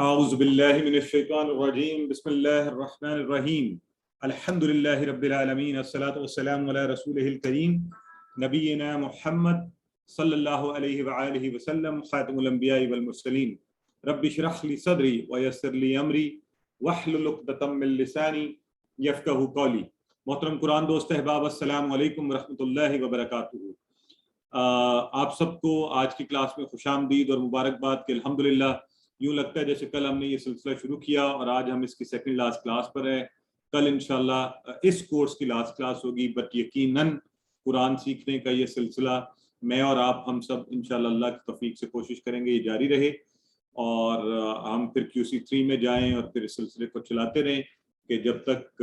اعوذ باللہ من الشیطان الرجیم بسم اللہ الرحمن الرحیم الحمد للہ رب العالمین الصلاۃ والسلام علی رسولہ الکریم نبینا محمد صلی اللہ علیہ وآلہ وسلم خاتم الانبیاء والمرسلین رب اشرح لی صدری ویسر لی امری واحلل عقدۃ من لسانی یفقہوا قولی۔ محترم قرآن دوست احباب، السلام علیکم ورحمۃ اللہ وبرکاتہ۔ آپ سب کو آج کی کلاس میں خوش آمدید اور مبارکباد کہ الحمدللہ یوں لگتا ہے جیسے کل ہم نے یہ سلسلہ شروع کیا اور آج ہم اس کی سیکنڈ لاسٹ کلاس پر ہیں۔ کل انشاءاللہ اس کورس کی لاسٹ کلاس ہوگی، بٹ یقیناً قرآن سیکھنے کا یہ سلسلہ میں اور آپ ہم سب انشاءاللہ اللہ کی توفیق سے کوشش کریں گے یہ جاری رہے اور ہم پھر QC3 میں جائیں اور پھر اس سلسلے کو چلاتے رہیں کہ جب تک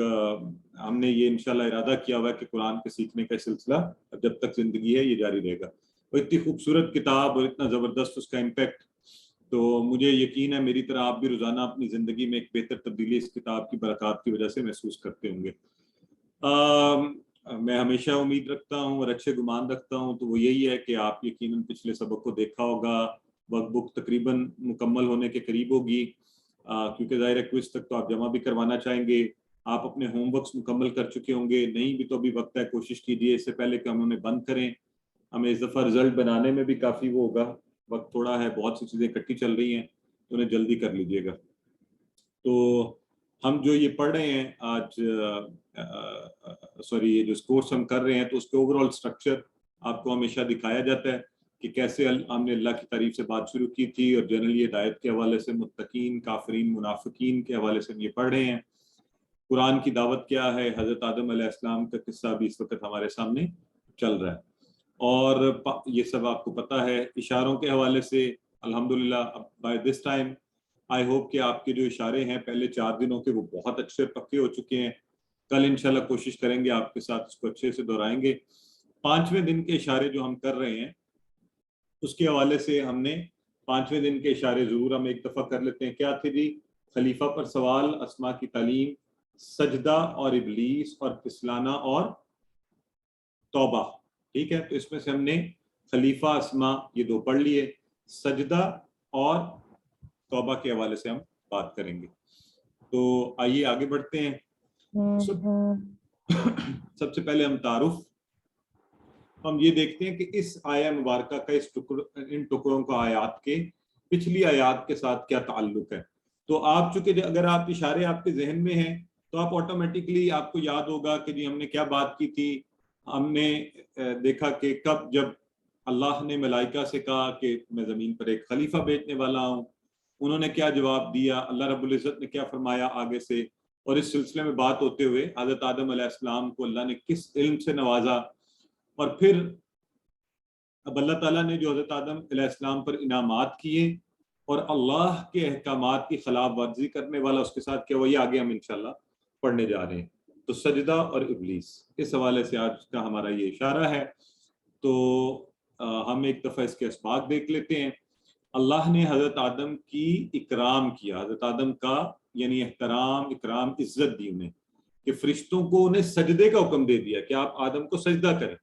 ہم نے یہ انشاءاللہ ارادہ کیا ہوا ہے کہ قرآن کے سیکھنے کا سلسلہ جب تک زندگی ہے یہ جاری رہے گا۔ اور اتنی خوبصورت کتاب اور اتنا زبردست اس کا امپیکٹ، تو مجھے یقین ہے میری طرح آپ بھی روزانہ اپنی زندگی میں ایک بہتر تبدیلی اس کتاب کی برکات کی وجہ سے محسوس کرتے ہوں گے۔ میں ہمیشہ امید رکھتا ہوں اور اچھے گمان رکھتا ہوں تو وہ یہی ہے کہ آپ یقیناً پچھلے سبق کو دیکھا ہوگا، ورک بک تقریباً مکمل ہونے کے قریب ہوگی، کیونکہ ظاہر ہے کوئز تک تو آپ جمع بھی کروانا چاہیں گے۔ آپ اپنے ہوم ورکس مکمل کر چکے ہوں گے، نہیں بھی تو ابھی وقت ہے، کوشش کیجیے اس سے پہلے کہ ہم انہیں بند کریں۔ ہمیں اس دفعہ رزلٹ بنانے میں بھی کافی وہ ہوگا، وقت تھوڑا ہے، بہت سی چیزیں اکٹھی چل رہی ہیں تو انہیں جلدی کر لیجیے گا۔ تو ہم جو یہ پڑھ رہے ہیں آج یہ جو کورس ہم کر رہے ہیں تو اس کے اوور آل اسٹرکچر آپ کو ہمیشہ دکھایا جاتا ہے کہ کیسے ہم نے اللہ کی تعریف سے بات شروع کی تھی اور جنرلی ہدایت کے حوالے سے متقین، کافرین، منافقین کے حوالے سے ہم یہ پڑھ رہے ہیں۔ قرآن کی دعوت کیا ہے، حضرت آدم علیہ السلام کا قصہ بھی اس وقت ہمارے سامنے چل رہا ہے اور یہ سب آپ کو پتہ ہے۔ اشاروں کے حوالے سے الحمدللہ by this time I hope کہ آپ کے جو اشارے ہیں پہلے 4 دنوں کے وہ بہت اچھے پکے ہو چکے ہیں۔ کل انشاءاللہ کوشش کریں گے آپ کے ساتھ اس کو اچھے سے دہرائیں گے۔ 5ویں دن کے اشارے جو ہم کر رہے ہیں اس کے حوالے سے ہم نے 5ویں دن کے اشارے ضرور ہم ایک دفعہ کر لیتے ہیں۔ کیا تھے جی؟ خلیفہ پر سوال، اسماء کی تعلیم، سجدہ اور ابلیس اور پھسلانا اور توبہ، ٹھیک ہے؟ تو اس میں سے ہم نے خلیفہ، اسماء یہ 2 پڑھ لیے، سجدہ اور توبہ کے حوالے سے ہم بات کریں گے۔ تو آئیے آگے بڑھتے ہیں۔ سب سے پہلے ہم تعارف، ہم یہ دیکھتے ہیں کہ اس آیہ مبارکہ کا ان ٹکڑوں کا آیات کے پچھلی آیات کے ساتھ کیا تعلق ہے۔ تو آپ چونکہ اگر آپ اشارے آپ کے ذہن میں ہیں تو آپ آٹومیٹکلی آپ کو یاد ہوگا کہ جی ہم نے کیا بات کی تھی۔ ہم نے دیکھا کہ کب جب اللہ نے ملائکہ سے کہا کہ میں زمین پر ایک خلیفہ بھیجنے والا ہوں، انہوں نے کیا جواب دیا، اللہ رب العزت نے کیا فرمایا آگے سے، اور اس سلسلے میں بات ہوتے ہوئے حضرت آدم علیہ السلام کو اللہ نے کس علم سے نوازا، اور پھر اب اللہ تعالیٰ نے جو حضرت آدم علیہ السلام پر انعامات کیے اور اللہ کے احکامات کی خلاف ورزی کرنے والا اس کے ساتھ کیا، وہی آگے ہم انشاءاللہ پڑھنے جا رہے ہیں۔ تو سجدہ اور ابلیس، اس حوالے سے آج کا ہمارا یہ اشارہ ہے۔ تو ہم ایک دفعہ اس کے اسباق دیکھ لیتے ہیں۔ اللہ نے حضرت آدم کی اکرام کیا، حضرت آدم کا یعنی احترام، اکرام، عزت دی انہیں، کہ فرشتوں کو انہیں سجدے کا حکم دے دیا کہ آپ آدم کو سجدہ کریں۔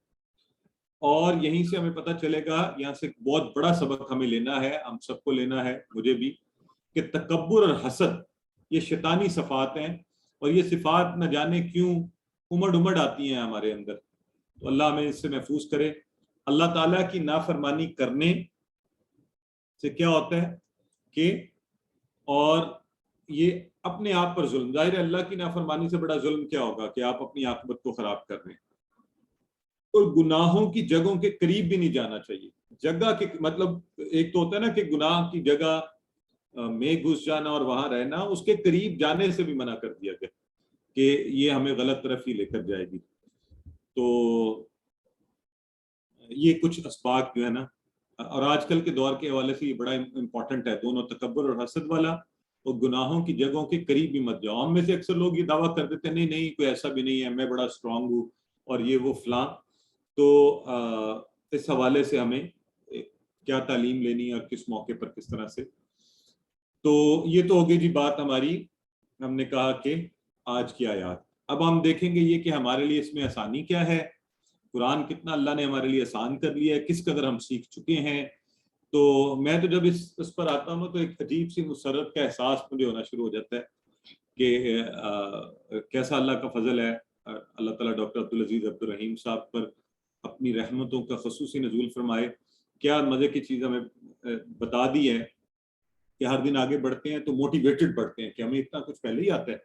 اور یہیں سے ہمیں پتہ چلے گا، یہاں سے بہت بڑا سبق ہمیں لینا ہے، ہم سب کو لینا ہے، مجھے بھی، کہ تکبر اور حسد یہ شیطانی صفات ہیں اور یہ صفات نہ جانے کیوں امڑ آتی ہیں ہمارے اندر۔ تو اللہ ہمیں اس سے محفوظ کرے۔ اللہ تعالیٰ کی نافرمانی کرنے سے کیا ہوتا ہے کہ، اور یہ اپنے آپ پر ظلم، ظاہر ہے اللہ کی نافرمانی سے بڑا ظلم کیا ہوگا کہ آپ اپنی عاقبت کو خراب کر رہے ہیں۔ اور گناہوں کی جگہوں کے قریب بھی نہیں جانا چاہیے۔ جگہ کے مطلب ایک تو ہوتا ہے نا کہ گناہ کی جگہ میں گھس جانا اور وہاں رہنا، اس کے قریب جانے سے بھی منع کر دیا گیا کہ یہ ہمیں غلط طرف ہی لے کر جائے گی۔ تو یہ کچھ اسباق جو ہے نا، اور آج کل کے دور کے حوالے سے یہ بڑا امپورٹنٹ ہے، دونوں تکبر اور حسد والا، اور گناہوں کی جگہوں کے قریب بھی مت جاؤ۔ ہم میں سے اکثر لوگ یہ دعویٰ کر دیتے ہیں نہیں کوئی ایسا بھی نہیں ہے، میں بڑا اسٹرانگ ہوں اور یہ وہ فلاں۔ تو اس حوالے سے ہمیں کیا تعلیم لینی ہے اور کس موقع پر کس طرح سے۔ تو یہ تو ہوگی جی بات ہماری، ہم نے کہا کہ آج کی آیات۔ اب ہم دیکھیں گے یہ کہ ہمارے لیے اس میں آسانی کیا ہے، قرآن کتنا اللہ نے ہمارے لیے آسان کر لیا ہے، کس قدر ہم سیکھ چکے ہیں۔ تو میں تو جب اس پر آتا ہوں تو ایک عجیب سی مسرت کا احساس مجھے ہونا شروع ہو جاتا ہے کہ کیسا اللہ کا فضل ہے. اللہ تعالیٰ ڈاکٹر عبدالعزیز عبدالرحیم صاحب پر اپنی رحمتوں کا خصوصی نزول فرمائے. کیا مزے کی چیز ہمیں بتا دی ہے کہ ہر دن آگے بڑھتے ہیں تو موٹیویٹڈ بڑھتے ہیں کہ ہمیں اتنا کچھ پہلے ہی آتا ہے.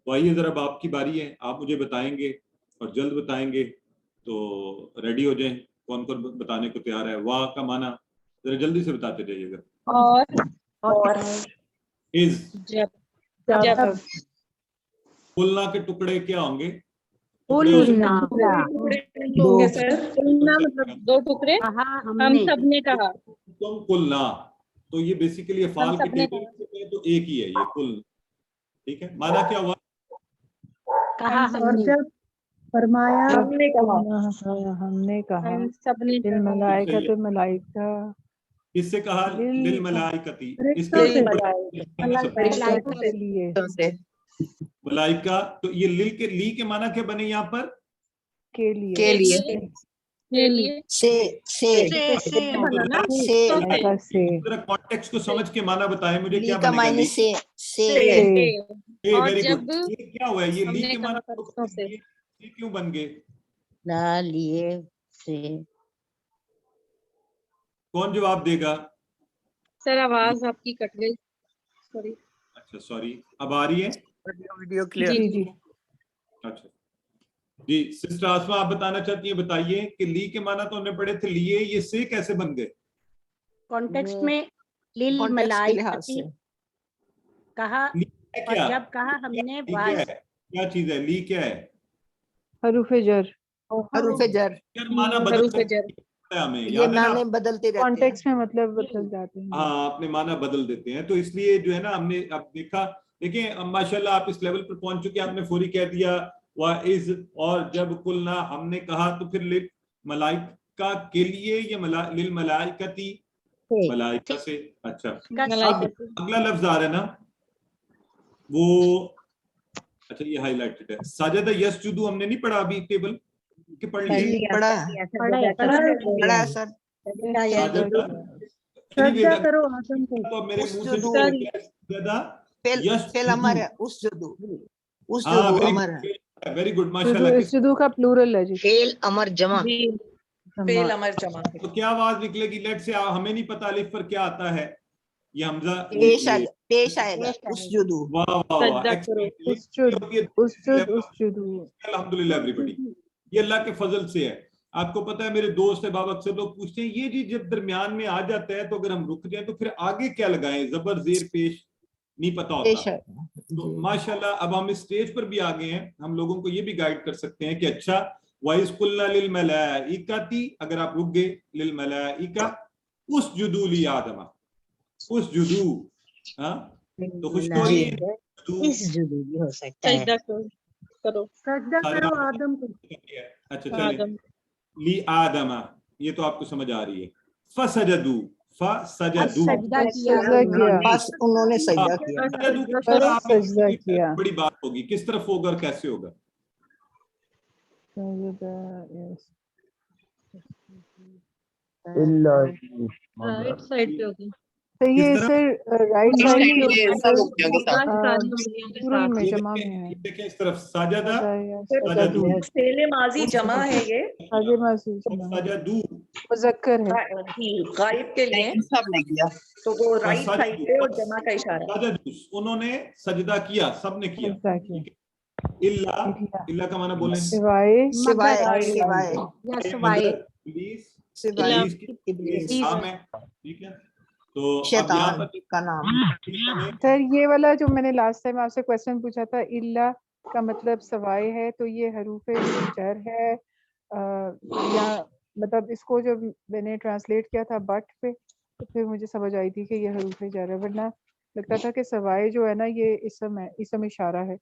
تو آئیے ذرا اب آپ کی باری ہے, آپ مجھے بتائیں گے اور جلد بتائیں گے, تو ریڈی ہو جائیں. کون کون بتانے کو تیار ہے؟ واہ کا معنی ذرا جلدی سے بتاتے جائیے گا. اور از. جب قلنا کے ٹکڑے کیا ہوں گے؟ قلنا مطلب دو ٹکڑے. ہم سب نے کہا. تم قلنا, تو یہ بیسیکلی افعال کے ٹیبل تو ایک ہی ہے یہ قل. ٹھیک ہے, معنی کیا ہوا؟ کہا اور جب فرمایا ہم نے کہا. ہم نے کہا ہم سب نے الملائکۃ ملائکہ. اس سے کہا للملائکتی, اس کے لیے ملائکہ. تو یہ لی کے معنی کیا بنے یہاں پر؟ کے لیے کانٹیکسٹ کو سمجھ کے معنی بتائیں مجھے کیا بنے گا. Very good. یہ کیا ہوا ہے؟ یہ لی کے معنی کیوں بن گئے؟ لا لیے سے. کون جواب دے گا؟ سر آواز آپ کی کٹ گئی. سوری. اچھا سوری, اب آ رہی ہے ویڈیو کلیئر. جی اچھا جی. سسٹر آسما آپ بتانا چاہتی ہیں, بتائیے کہ لی کے معنی تو ہم نے پڑھے تھے لیے, یہ سے کیسے بن گئے؟ کانٹیکسٹ میں للملائکتی کہا, اور جب کہا ہم نے کیا چیز ہے لی؟ کیا ہے؟ حروف جر. حروف جر. معنی بدل ہمیں یہ معنی بدلتے رہتے ہیں. کانٹیکسٹ میں مطلب بدل جاتے ہیں. ہاں, اپنے معنی بدل دیتے ہیں. تو اس لیے جو ہے نا ہم نے اب دیکھا, دیکھیں ماشاءاللہ آپ اس لیول پر پہنچ چکے, آپ نے فوری کہہ دیا وَإِذْ, اور جب قلنا ہم نے کہا, تو پھر ملائکہ کے لیے یا للملائکتی ملائکہ سے. اچھا اب اگلا لفظ آ رہا ہے نا وہ, اچھا یہ ہائی لائٹڈ ہے. سجدہ یسجدو ہم نے نہیں پڑھا ابھی ٹیبل کہ پڑھ لیے؟ پڑھا سر. سجدہ کرو آدم کو. تو میرے منہ سے سجدہ فعل امر ہے. اسجدو. ویری گڈ ماشاءاللہ. اسجدو کا پلورل ہے جی. فعل امر جمع. فعل امر جمع. تو کیا آواز نکلے گی؟ لیٹ سے ہمیں نہیں پتا الف پر کیا آتا ہے. یہ حمزہ پیش آئے گا. اسجدو. واہ واہ, اسجدو. الحمدللہ ایوریبڈی. یہ اللہ کے فضل سے ہے. آپ کو پتا ہے میرے دوست احباب اکثر لوگ پوچھتے ہیں یہ جی جب درمیان میں آ جاتا ہے تو اگر ہم رک جائیں تو پھر آگے کیا لگائیں, زبر زیر پیش نہیں پتا ہوتا. تو ماشاءاللہ اب ہم اس سٹیج پر بھی آگے ہیں, ہم لوگوں کو یہ بھی گائیڈ کر سکتے ہیں کہ اچھا وَإِذْ قُلْنَا لِلْمَلَائِكَةِ, اگر آپ رک گئے لِلْمَلَائِكَةِ اسْجُدُوا لِآدَمَ, اسْجُدُوا, ہاں تو خوش تو اسجدو بھی ہو سکتا ہے. سجدہ کرو آدم کو. اچھا چلیں لی آدم, یہ تو آپ کو سمجھ آ رہی ہے. فسجدوا, بس انہوں نے سجدہ کیا. بڑی بات ہوگی, کس طرف ہوگا اور کیسے ہوگا؟ رائٹ سائڈ پہ ہوگی. تو یہ سر رائٹ سائڈ میں جمع میں ہے. دیکھیں اس طرف سجدہ فعل ماضی جمع ہے, یہ سجدو مذکر ہے غائب کے لیے, تو وہ رائٹ سائڈ پہ اور جمع کا اشارہ. انہوں نے سجدہ کیا, سب نے کیا. اللہ کا معنی بولیں ٹھیک ہے. تو شیطان کا نام. سر یہ والا جو میں نے لاسٹ ٹائم آپ سے کوسچن پوچھا تھا, اللہ کا مطلب سوائے ہے, تو یہ حروف جر ہے یا مطلب اس کو جو میں نے ٹرانسلیٹ کیا تھا بٹ پہ, تو پھر مجھے سمجھ آئی تھی کہ یہ حروف جر ہے, ورنہ لگتا تھا کہ سوائے جو ہے نا یہ اسم ہے, اسم اشارہ ہے.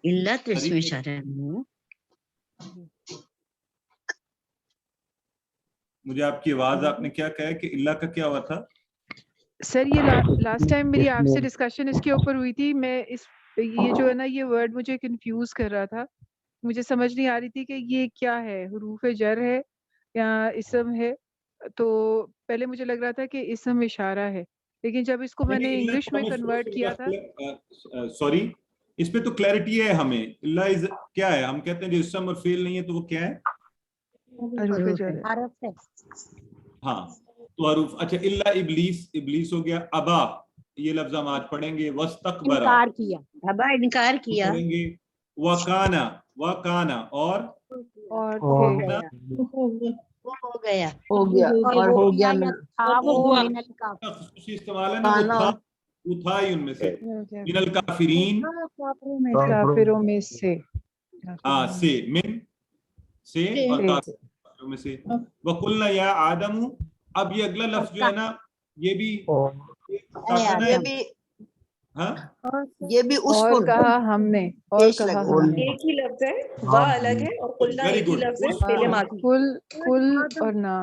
اللہ تو اسم اشارہ ہے. مجھے آپ کی آواز, آپ نے کیا کہا کہ اللہ کا کیا ہوا تھا؟ سر یہ لاسٹ ٹائم میری آپ سے ڈسکشن اس کے اوپر ہوئی تھی. میں یہ جو ہے نا یہ ورڈ مجھے کنفیوز کر رہا تھا, مجھے سمجھ نہیں آ رہی تھی کہ یہ کیا ہے, حروف جر ہے یا اسم ہے. تو پہلے مجھے لگ رہا تھا کہ اسم اشارہ ہے، لیکن جب اس کو میں نے انگلش میں کنورٹ کیا تھا. سوری، اس پہ تو کلیئرٹی ہے ہمیں. اللہ کیا ہے، ہم کہتے ہیں جو اسم اور فعل نہیں ہے تو وہ کیا ہے؟ حروف جر ہے. ہاں تو حروف. اچھا اللہ ابلیس، ابلیس ہو گیا. ابا یہ لفظ ہم آج پڑھیں گے. واستکبر انکار کیا، ابا انکار کیا. پڑھیں گے. وکانا، وکانا اور تھے. وہ ہو گیا ہو گیا اور ہو گیا خصوصی استعمال ہے نا، وہ تھا ہی ان میں سے. من الکافرین، کافروں میں سے. ہاں سے، من سے اور کافروں میں سے. وقلنا یا آدم. اب یہ اگلا لفظ جو ہے نا یہ بھی یہ بھی اس اور کو کہا ہم نے، اور کہا ہم نے. ایک ہی لفظ ہے، وا الگ ہے اور قلنا ایک ہی لفظ ہے، فعل ماضی. کل اور نہ.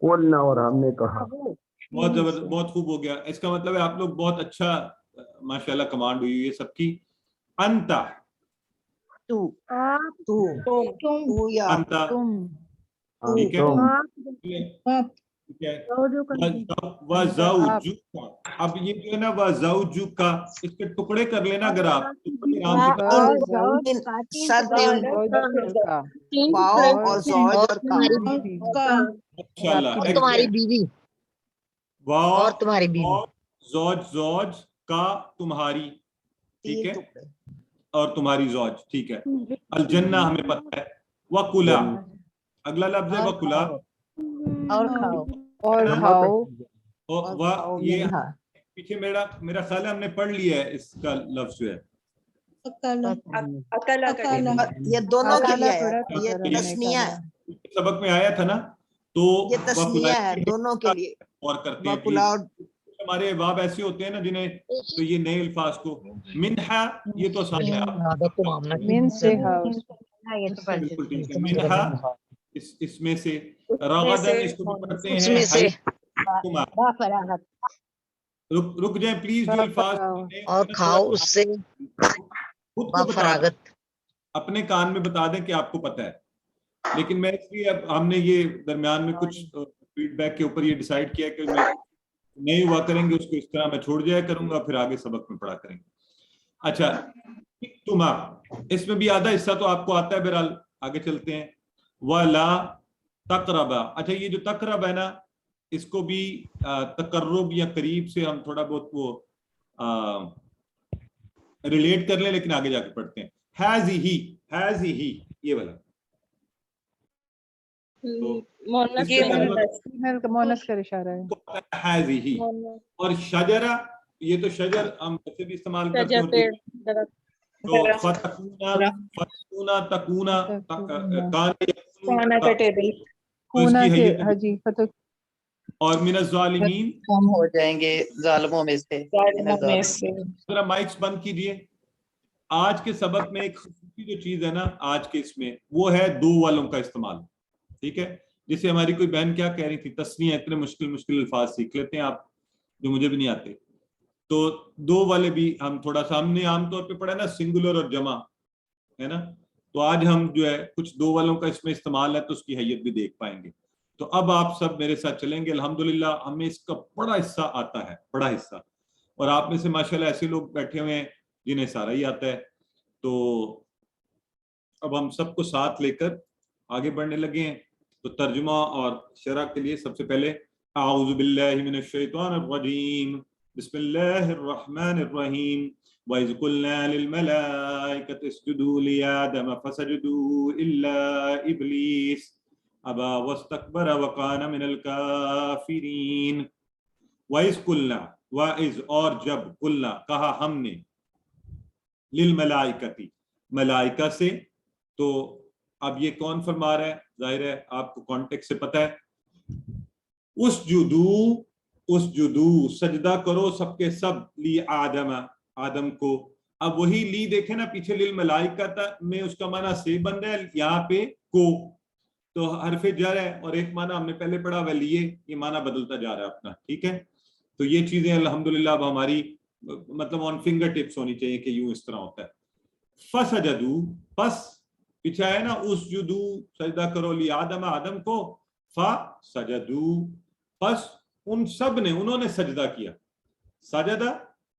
قلنا اور ہم نے کہا. بہت زبردست، بہت خوب ہو گیا. اس کا مطلب ہے آپ لوگ بہت اچھا ماشاءاللہ کمانڈ ہوئی ہے سب کی. انتا، تو یا انتا، تم. ٹھیک ہے. وزوجک، اب یہ جو ہے نا وزوجک، اس کے ٹکڑے کر لینا اگر آپ تمہاری بیوی اور تمہاری بیوی، زوج، زوج کا تمہاری، ٹھیک ہے، اور تمہاری زوج، ٹھیک ہے. الجنہ ہمیں پتہ ہے. وکلا، اگلا لفظ ہے وکلا. اور کھاؤ. اور کھاؤ. یہ پیچھے میرا خیال ہے ہم نے پڑھ لیا ہے اس کا لفظ جو ہے. یہ دونوں کے لیے ہے، یہ تسنیہ ہے، سبق میں آیا تھا نا. تو یہ تسنیہ ہے دونوں کے لیے. اور کرتے ہیں پلیز. ہمارے باب ایسے ہوتے ہیں نا جنہیں تو یہ نئے الفاظ کو منہا، یہ تو آسان ہے. من سے منہا اس میں سے. رغدن اس کو پڑھتے ہیں. رک جائیں پلیز. جو الفاظ اور کھاؤ اس سے خود کو بتا دیں، اپنے کان میں بتا دیں کہ آپ کو پتہ ہے. لیکن میں اس لیے اب ہم نے یہ درمیان میں کچھ فیڈ بیک کے اوپر یہ ڈیسائیڈ کیا کہ میں نہیں ہوا کریں گے اس کو اس طرح میں چھوڑ جایا کروں گا، پھر آگے سبق میں پڑھا کریں گے. اچھا تما، اس میں بھی آدھا حصہ تو آپ کو آتا ہے، بہرحال آگے چلتے ہیں. ولا تقربا، اچھا یہ جو تقرب ہے نا اس کو بھی تقرب یا قریب سے ہم تھوڑا بہت وہ ریلیٹ کر لیں، لیکن آگے جا کے پڑھتے ہیں. ہی یہ والا مونس کا اشارہ ہے. اور شجرہ، یہ تو شجر ہم ویسے بھی استعمال کرتے ہیں. تو فتکونا تکونا اور من الظالمین ہم ہو جائیں گے ظالموں میں سے. ذرا مائکس بند کیجئے. آج کے سبق میں ایک خصوصی جو چیز ہے نا آج کے اس میں، وہ ہے دو والوں کا استعمال. ٹھیک ہے، جسے ہماری کوئی بہن کیا کہہ رہی تھی، تسنیہ، اتنے مشکل الفاظ سیکھ لیتے ہیں آپ جو مجھے بھی نہیں آتے. تو دو والے بھی ہم تھوڑا سا، ہم نے عام طور پہ پڑھا نا سنگولر اور جمع ہے نا، تو آج ہم جو ہے کچھ دو والوں کا اس میں استعمال ہے تو اس کی حیت بھی دیکھ پائیں گے. تو اب آپ سب میرے ساتھ چلیں گے. الحمدللہ ہمیں اس کا بڑا حصہ آتا ہے، بڑا حصہ. اور آپ میں سے ماشاءاللہ ایسے لوگ بیٹھے ہوئے ہیں جنہیں سارا ہی آتا ہے. تو اب ہم سب کو ساتھ لے کر آگے بڑھنے لگے ہیں. تو ترجمہ اور شرح کے لیے سب سے پہلے اعوذ باللہ من الشیطان الرجیم، بسم اللہ الرحمن الرحیم. وَإِذْ قُلْنَا لِلْمَلَائِكَةِ اسْجُدُوا لِآدَمَ فَسَجَدُوا إِلَّا إِبْلِيسَ أَبَى وَاسْتَكْبَرَ وَكَانَ مِنَ الْكَافِرِينَ. وَإِذْ قُلْنَا، وَإِذْ اور جب، قُلْنَا کہا ہم نے، لِلْمَلَائِكَةِ ملائکہ سے. تو اب یہ کون فرما رہا ہے؟ ظاہر ہے آپ کو کانٹیکسٹ سے پتہ ہے. اسجدو سجدہ کرو سب کے سب، لی آدم آدم کو. اب وہی لی دیکھیں نا پیچھے للملائکہ میں اس کا معنی سے بن رہا ہے، یہاں پہ کو تو حرف جر ہے، اور ایک معنی ہم نے پہلے پڑھا ولیے، یہ معنی بدلتا جا رہا ہے اپنا. ٹھیک ہے، تو یہ چیزیں الحمدللہ اب ہماری مطلب آن فنگر ٹپس ہونی چاہیے کہ یوں اس طرح ہوتا ہے. فسجدو، پس پیچھے ہے نا اسجدو سجدہ کرو، لی آدم آدم کو، فسجدوا، پس ان سب نے، انہوں نے سجدہ کیا. سجدہ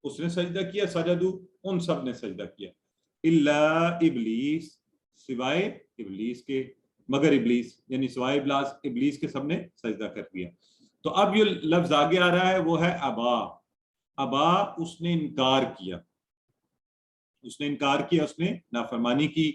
اس نے سجدہ کیا، سجدوا ان سب نے سجدہ کیا. الا ابلیس، سوائے ابلیس کے، مگر ابلیس یعنی سوائے ابلیس کے سب نے سجدہ کر دیا. تو اب یہ لفظ آگے آ رہا ہے وہ ہے ابا. ابا اس نے انکار کیا، اس نے انکار کیا، اس نے نافرمانی کی.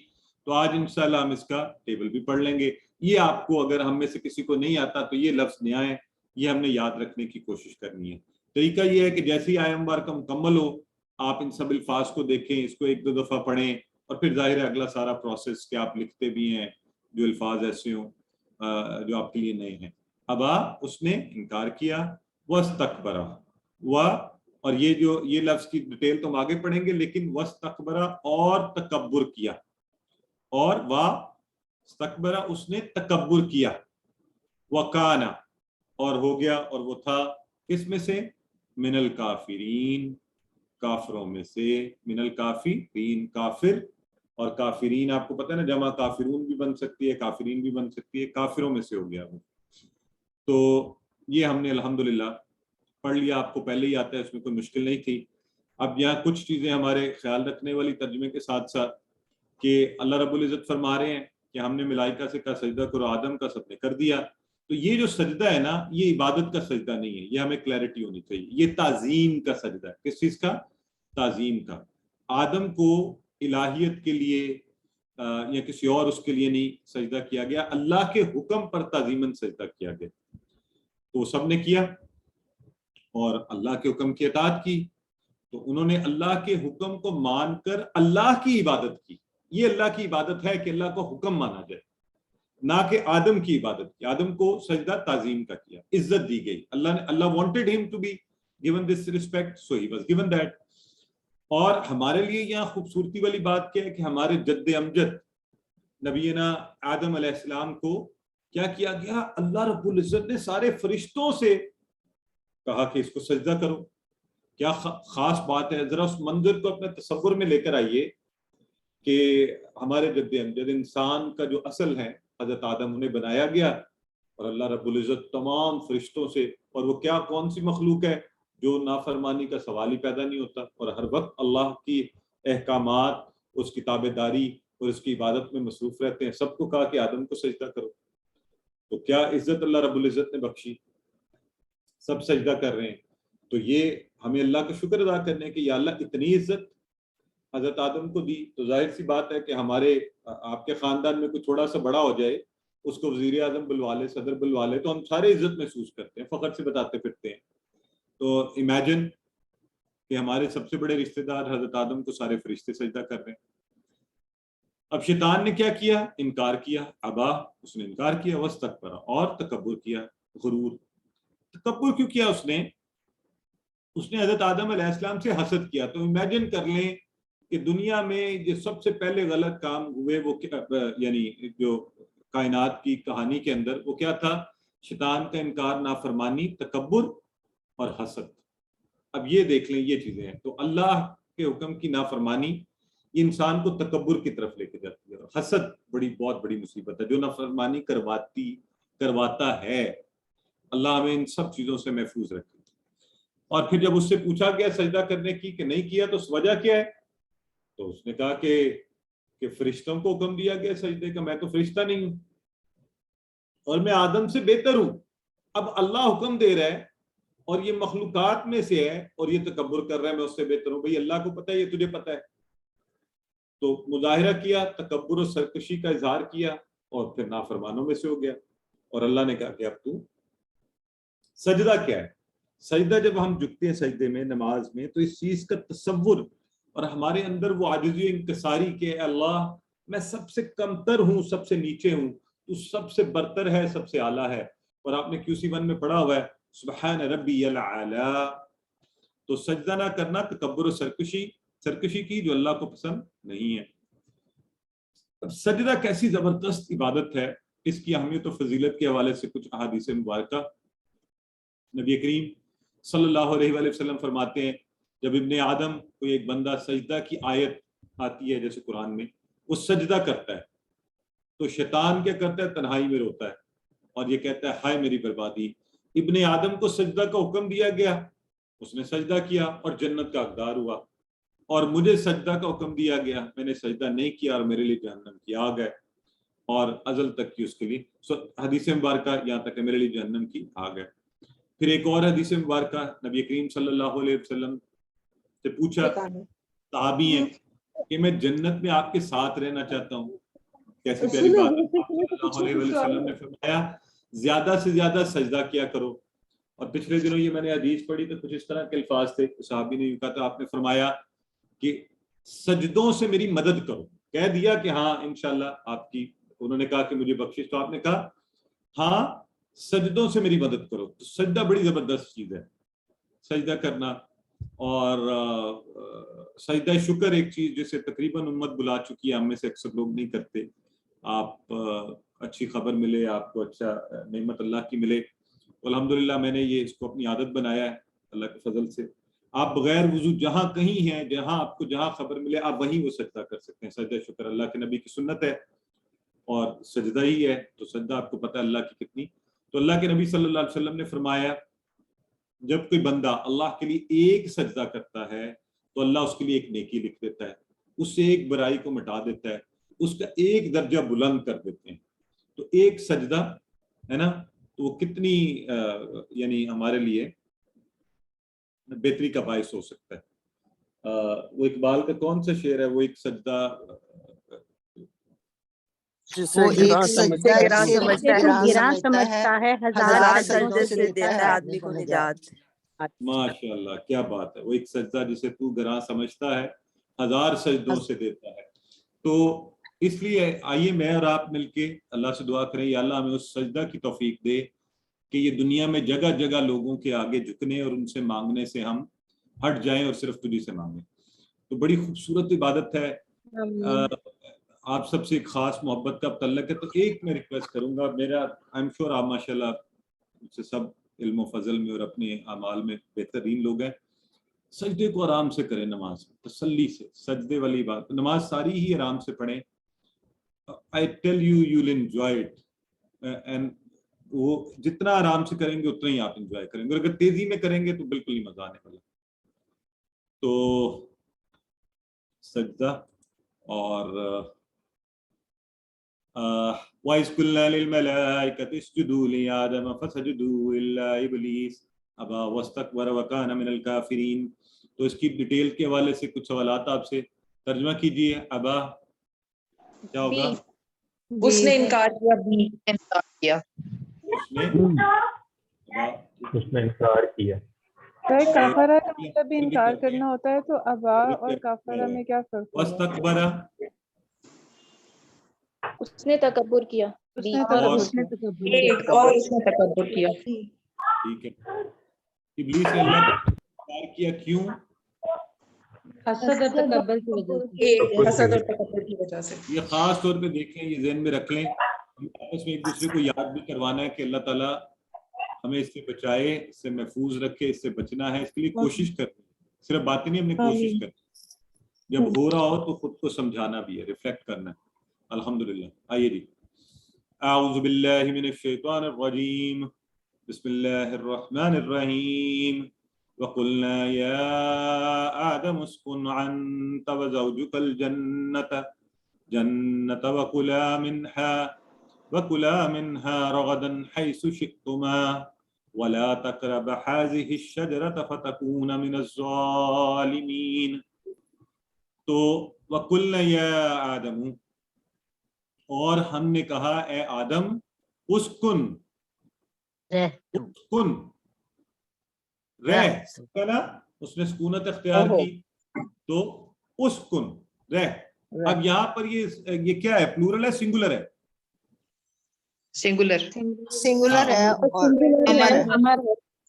تو آج انشاءاللہ ہم اس کا ٹیبل بھی پڑھ لیں گے. یہ آپ کو اگر ہم میں سے کسی کو نہیں آتا تو یہ لفظ نیا ہے، یہ ہم نے یاد رکھنے کی کوشش کرنی ہے. طریقہ یہ ہے کہ جیسے ہی آیت مبارکہ مکمل ہو آپ ان سب الفاظ کو دیکھیں، اس کو ایک دو دفعہ پڑھیں، اور پھر ظاہر ہے اگلا سارا پروسیس کہ آپ لکھتے بھی ہیں جو الفاظ ایسے ہوں جو آپ کے لیے نئے ہیں. ابا اس نے انکار کیا، واستکبر، اور یہ لفظ کی ڈیٹیل تو ہم آگے پڑھیں گے، لیکن واستکبر اور تکبر کیا، اور واستکبر اس نے تکبر کیا، وکانا اور ہو گیا، اور وہ تھا کس میں سے؟ من الکافرین، کافروں میں سے. من الکافرین کافر، اور کافرین آپ کو پتہ ہے نا جمع کافرون بھی بن سکتی ہے، کافرین بھی بن سکتی ہے، کافروں میں سے ہو گیا وہ. تو یہ ہم نے الحمدللہ پڑھ لیا، آپ کو پہلے ہی آتا ہے، اس میں کوئی مشکل نہیں تھی. اب یہاں کچھ چیزیں ہمارے خیال رکھنے والی ترجمے کے ساتھ ساتھ کہ اللہ رب العزت فرما رہے ہیں کہ ہم نے ملائکہ سے کہا سجدہ کرو، آدم کا سب نے کر دیا. تو یہ جو سجدہ ہے نا، یہ عبادت کا سجدہ نہیں ہے، یہ ہمیں کلیئرٹی ہونی چاہیے. یہ تعظیم کا سجدہ ہے. کس چیز کا؟ تعظیم کا. آدم کو الہیت کے لیے یا کسی اور اس کے لیے نہیں سجدہ کیا گیا، اللہ کے حکم پر تعظیماً سجدہ کیا گیا. تو سب نے کیا اور اللہ کے حکم کی اطاعت کی. تو انہوں نے اللہ کے حکم کو مان کر اللہ کی عبادت کی. یہ اللہ کی عبادت ہے کہ اللہ کو حکم مانا جائے، نہ کہ آدم کی عبادت کی. آدم کو سجدہ تعظیم کا کیا، عزت دی گئی. اللہ wanted him to be given this respect, so he was given that. اور ہمارے لیے یہاں خوبصورتی والی بات کیا ہے کہ ہمارے جد امجد نبینا آدم علیہ السلام کو کیا کیا گیا؟ اللہ رب العزت نے سارے فرشتوں سے کہا کہ اس کو سجدہ کرو. کیا خاص بات ہے. ذرا اس منظر کو اپنے تصور میں لے کر آئیے کہ ہمارے جد امجد انسان کا جو اصل ہے حضرت آدم انہیں بنایا گیا، اور اللہ رب العزت تمام فرشتوں سے، اور وہ کیا کون سی مخلوق ہے جو نافرمانی کا سوال ہی پیدا نہیں ہوتا، اور ہر وقت اللہ کی احکامات، اس کی تابع داری اور اس کی عبادت میں مصروف رہتے ہیں. سب کو کہا کہ آدم کو سجدہ کرو. تو کیا عزت اللہ رب العزت نے بخشی، سب سجدہ کر رہے ہیں. تو یہ ہمیں اللہ کا شکر ادا کرنے کہ یا اللہ اتنی عزت حضرت آدم کو دی. تو ظاہر سی بات ہے کہ ہمارے آپ کے خاندان میں کوئی تھوڑا سا بڑا ہو جائے، اس کو وزیر اعظم بلوا لے، صدر بلوا لے، تو ہم سارے عزت محسوس کرتے ہیں، فخر سے بتاتے پھرتے ہیں. تو امیجن کہ ہمارے سب سے بڑے رشتہ دار حضرت آدم کو سارے فرشتے سجدہ کر رہے ہیں. اب شیطان نے کیا کیا؟ انکار کیا. ابا اس نے انکار کیا، واستکبر اور تکبر کیا، غرور. تکبر کیوں کیا اس نے حضرت آدم علیہ السلام سے حسد کیا. تو امیجن کر لیں کہ دنیا میں جو سب سے پہلے غلط کام ہوئے وہ یعنی جو کائنات کی کہانی کے اندر وہ کیا تھا؟ شیطان کا انکار، نافرمانی، تکبر اور حسد. اب یہ دیکھ لیں یہ چیزیں ہیں. تو اللہ کے حکم کی نافرمانی یہ انسان کو تکبر کی طرف لے کے جاتی ہے. اور حسد بہت بڑی مصیبت ہے جو نافرمانی کرواتا ہے. اللہ ہمیں ان سب چیزوں سے محفوظ رکھے. اور پھر جب اس سے پوچھا گیا سجدہ کرنے کی کہ نہیں کیا، تو اس وجہ کیا ہے؟ تو اس نے کہا کہ فرشتوں کو حکم دیا گیا سجدے کا، میں تو فرشتہ نہیں ہوں اور میں آدم سے بہتر ہوں. اب اللہ حکم دے رہا ہے اور یہ مخلوقات میں سے ہے اور یہ تکبر کر رہا ہے میں اس سے بہتر ہوں. بھئی اللہ کو پتہ ہے، یہ تجھے پتہ ہے. تو مظاہرہ کیا، تکبر و سرکشی کا اظہار کیا، اور پھر نافرمانوں میں سے ہو گیا. اور اللہ نے کہا کہ اب تو سجدہ کیا ہے؟ سجدہ جب ہم جھکتے ہیں سجدے میں نماز میں تو اس چیز کا تصور اور ہمارے اندر وہ عاجزی و انکساری کہ اللہ میں سب سے کمتر ہوں، سب سے نیچے ہوں، تو سب سے برتر ہے، سب سے اعلیٰ ہے. اور آپ نے QC1 میں پڑھا ہوا ہے سبحان ربی الاعلی. تو سجدہ نہ کرنا تکبر و سرکشی کی جو اللہ کو پسند نہیں ہے. اب سجدہ کیسی زبردست عبادت ہے، اس کی اہمیت و فضیلت کے حوالے سے کچھ احادیث مبارکہ. نبی کریم صلی اللہ علیہ وآلہ وسلم فرماتے ہیں جب ابن آدم کوئی ایک بندہ سجدہ کی آیت آتی ہے جیسے قرآن میں، وہ سجدہ کرتا ہے تو شیطان کیا کرتا ہے؟ تنہائی میں روتا ہے. اور یہ کہتا ہے ہائے میری بربادی. ابن آدم کو سجدہ کا حکم دیا گیا, اس نے سجدہ کیا اور جنت کا حقدار ہوا, اور مجھے سجدہ کا حکم دیا گیا, میں نے سجدہ نہیں کیا اور میرے لیے جہنم کی آگ ہے, اور ازل تک کی اس کے لیے. حدیث مبارکہ یہاں تک کہ میرے لیے جہنم کی آگ ہے. پھر ایک اور حدیث مبارکہ نبی کریم صلی اللہ علیہ وسلم سے پوچھا صحابی ہیں کہ میں جنت میں آپ کے ساتھ رہنا چاہتا ہوں, کیسی پیاری بات ہے. صلی اللہ علیہ وسلم نے فرمایا زیادہ سے زیادہ سجدہ کیا کرو. اور پچھلے دنوں یہ میں نے حدیث پڑھی تو کچھ اس طرح کے الفاظ تھے, صحابی نے کہا تھا, آپ نے فرمایا کہ سجدوں سے میری مدد کرو. کہہ دیا کہ ہاں انشاءاللہ آپ کی, انہوں نے کہا کہ مجھے بخشش, تو آپ نے کہا ہاں سجدوں سے میری مدد کرو. تو سجدہ بڑی زبردست چیز ہے, سجدہ کرنا. اور سجدہ شکر ایک چیز جسے تقریباً امت بلا چکی ہے, ہم میں سے اکثر لوگ نہیں کرتے. آپ اچھی خبر ملے, آپ کو اچھا نعمت اللہ کی ملے, الحمدللہ میں نے یہ اس کو اپنی عادت بنایا ہے اللہ کے فضل سے. آپ بغیر وضو جہاں کہیں ہیں, جہاں آپ کو جہاں خبر ملے آپ وہیں وہ سجدہ کر سکتے ہیں. سجدہ شکر اللہ کے نبی کی سنت ہے اور سجدہ ہی ہے, تو سجدہ آپ کو پتہ ہے اللہ کی کتنی. تو اللہ کے نبی صلی اللہ علیہ وسلم نے فرمایا جب کوئی بندہ اللہ کے لیے ایک سجدہ کرتا ہے تو اللہ اس کے لیے ایک نیکی لکھ دیتا ہے, اس سے ایک برائی کو مٹا دیتا ہے, اس کا ایک درجہ بلند کر دیتے ہیں. تو ایک سجدہ ہے نا, تو وہ کتنی یعنی ہمارے لیے بہتری کا باعث ہو سکتا ہے. وہ اقبال کا کون سا شعر ہے, وہ ایک سجدہ وہ ایک سجدہ جسے گراں سمجھتا ہے ہزار سجدوں سے دیتا ہے آدمی کو نجات. ماشاء اللہ کیا بات ہے, وہ ایک سجدہ جسے تو گراں سمجھتا ہے ہزار سجدوں سے دیتا ہے. تو اس لیے آئیے میں اور آپ مل کے اللہ سے دعا کریں, یا اللہ ہمیں اس سجدہ کی توفیق دے کہ یہ دنیا میں جگہ جگہ لوگوں کے آگے جھکنے اور ان سے مانگنے سے ہم ہٹ جائیں اور صرف تجھی سے مانگیں. تو بڑی خوبصورت عبادت ہے. آپ سب سے ایک خاص محبت کا تعلق ہے. تو ایک میں ریکویسٹ کروں گا, میرا آئی ایم شیور آپ ماشاءاللہ سے سب علم و فضل میں اور اپنے اعمال میں بہترین لوگ ہیں, سجدے کو آرام سے کریں, نماز تسلی سے, سجدے والی بات, نماز ساری ہی آرام سے پڑھیں. I tell you you'll enjoy it, and وہ جتنا آرام سے کریں گے اتنا ہی آپ انجوائے کریں گے, اور اگر تیزی میں کریں گے تو بالکل ہی مزہ آنے والا. تو سجدہ اور وَإِذْ قُلْنَا لِلْمَلَائِكَةِ اسْجُدُوا لِآدَمَ فَسَجَدُوا إِلَّا إِبْلِيسَ أَبَى وَاسْتَكْبَرَ وَكَانَ مِنَ الْكَافِرِينَ. تو اس کی ڈیٹیل کے حوالے سے کچھ سوالات آپ سے, ترجمہ کیجیے. ابا کیا ہوگا؟ اس نے انکار کیا, بھی انکار کیا, اس نے انکار کیا. کافرہ کا مطلب بھی انکار کرنا ہوتا ہے, تو ابا اور کافرہ میں کیا فرق ہے؟ واستکبر, اس نے تکبر کیا, اس نے تکبر کیا. ٹھیک ہے. ابلیس نے اللہ کا انکار کیا, کیوں؟ حسد اور تکبر کی وجہ سے. حسد اور تکبر کی وجہ سے. یہ خاص طور پہ دیکھیں, یہ ذہن میں رکھ لیں, ہم آپس میں ایک دوسرے کو یاد بھی کروانا ہے کہ اللہ تعالیٰ ہمیں اس سے بچائے, اس سے محفوظ رکھے, اس سے بچنا ہے, اس کے لیے کوشش کرنی ہے. صرف باتیں نہیں, ہم نے کوشش کرنی, جب ہو رہا ہو تو خود کو سمجھانا بھی ہے, ریفلیکٹ کرنا ہے. الحمدللہ. آئیے جی. اعوذ باللہ من الشیطان الرجیم, بسم اللہ الرحمن الرحیم. وَقُلْنَا يَا آدَمُ اسْكُنْ أَنْتَ وَزَوْجُكَ الْجَنَّةَ وَكُلَا مِنْهَا رَغَدًا حَيْثُ شِئْتُمَا وَلَا تَقْرَبَا هَٰذِهِ الشَّجَرَةَ فَتَكُونَ مِنَ الظَّالِمِينَ. تو وَقُلْنَا يَا آدَمُ, اور ہم نے کہا اے آدم, اسکن رہ نا, اس نے سکونت اختیار کی, تو اسکن رہ. اب یہاں پر یہ کیا ہے, پلورل ہے سنگولر ہے؟ سنگولر ہے اور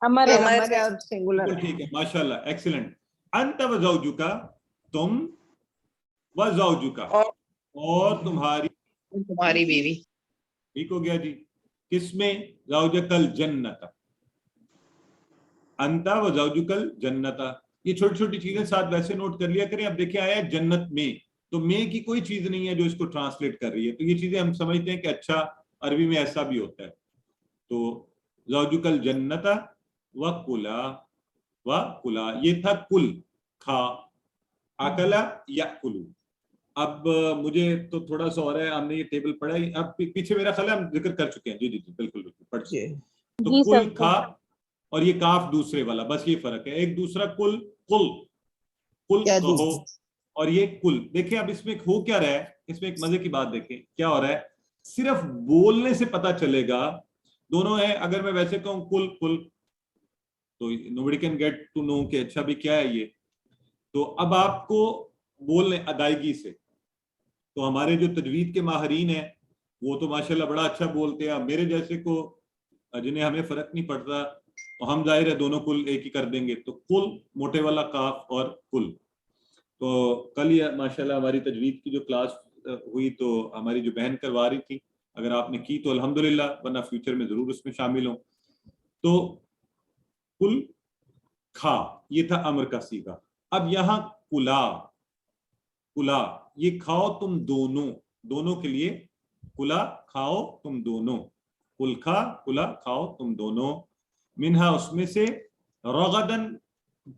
امر ہے اور سنگولر. ٹھیک ہے, ماشاءاللہ, ایکسیلنٹ. انت وزوجک, تم, وزوجک, اور تمہاری بیوی. ٹھیک ہو گیا جی. کس میں؟ زوجک الجنت, انت وزوجک الجنت. یہ چھوٹی چھوٹی چیزیں ساتھ ویسے نوٹ کر لیا کریں. اب دیکھیں آیا ہے جنت میں, تو میں کی کوئی چیز نہیں ہے جو اس کو ٹرانسلیٹ کر رہی ہے, تو یہ چیزیں ہم سمجھتے ہیں کہ اچھا عربی میں ایسا بھی ہوتا ہے. تو زوجکل جنت و کلا یہ تھا کل کھا، اکلا یاکلو. اب مجھے تو تھوڑا سا اور ہے، ہم نے یہ ٹیبل پڑھا ہے، اب پیچھے میرا خیال ہے ہم ذکر کر چکے ہیں. جی جی جی بالکل بالکل پڑھ چکے ہیں. تو کل کھا اور یہ کاف دوسرے والا، بس یہ فرق ہے. ایک دوسرا کل کہو، اور یہ کل. دیکھیں اب اس میں ہو کیا رہا ہے، اس میں ایک مزے کی بات دیکھیں کیا ہو رہا ہے. صرف بولنے سے پتا چلے گا دونوں ہیں. اگر میں ویسے کہوں کل تو nobody can get to know کہ اچھا بھی کیا ہے یہ. تو اب آپ کو بولنے ادائیگی سے، تو ہمارے جو تجوید کے ماہرین ہیں وہ تو ماشاءاللہ بڑا اچھا بولتے ہیں. میرے جیسے کو جنہیں ہمیں فرق نہیں پڑتا تو ہم ظاہر ہے دونوں کل ایک ہی کر دیں گے. تو کل موٹے والا کاف اور کل. تو کل یہ ماشاءاللہ ہماری تجوید کی جو کلاس ہوئی تو ہماری جو بہن کروا رہی تھی، اگر آپ نے کی تو الحمدللہ، ورنہ فیوچر میں ضرور اس میں شامل ہوں. تو کل کھا یہ تھا امر کا صیغہ. اب یہاں کلا یہ کھاؤ تم دونوں کے لیے. کلا کھاؤ تم دونوں، کل کلا کھاؤ تم دونوں. منہا اس میں سے، رغدن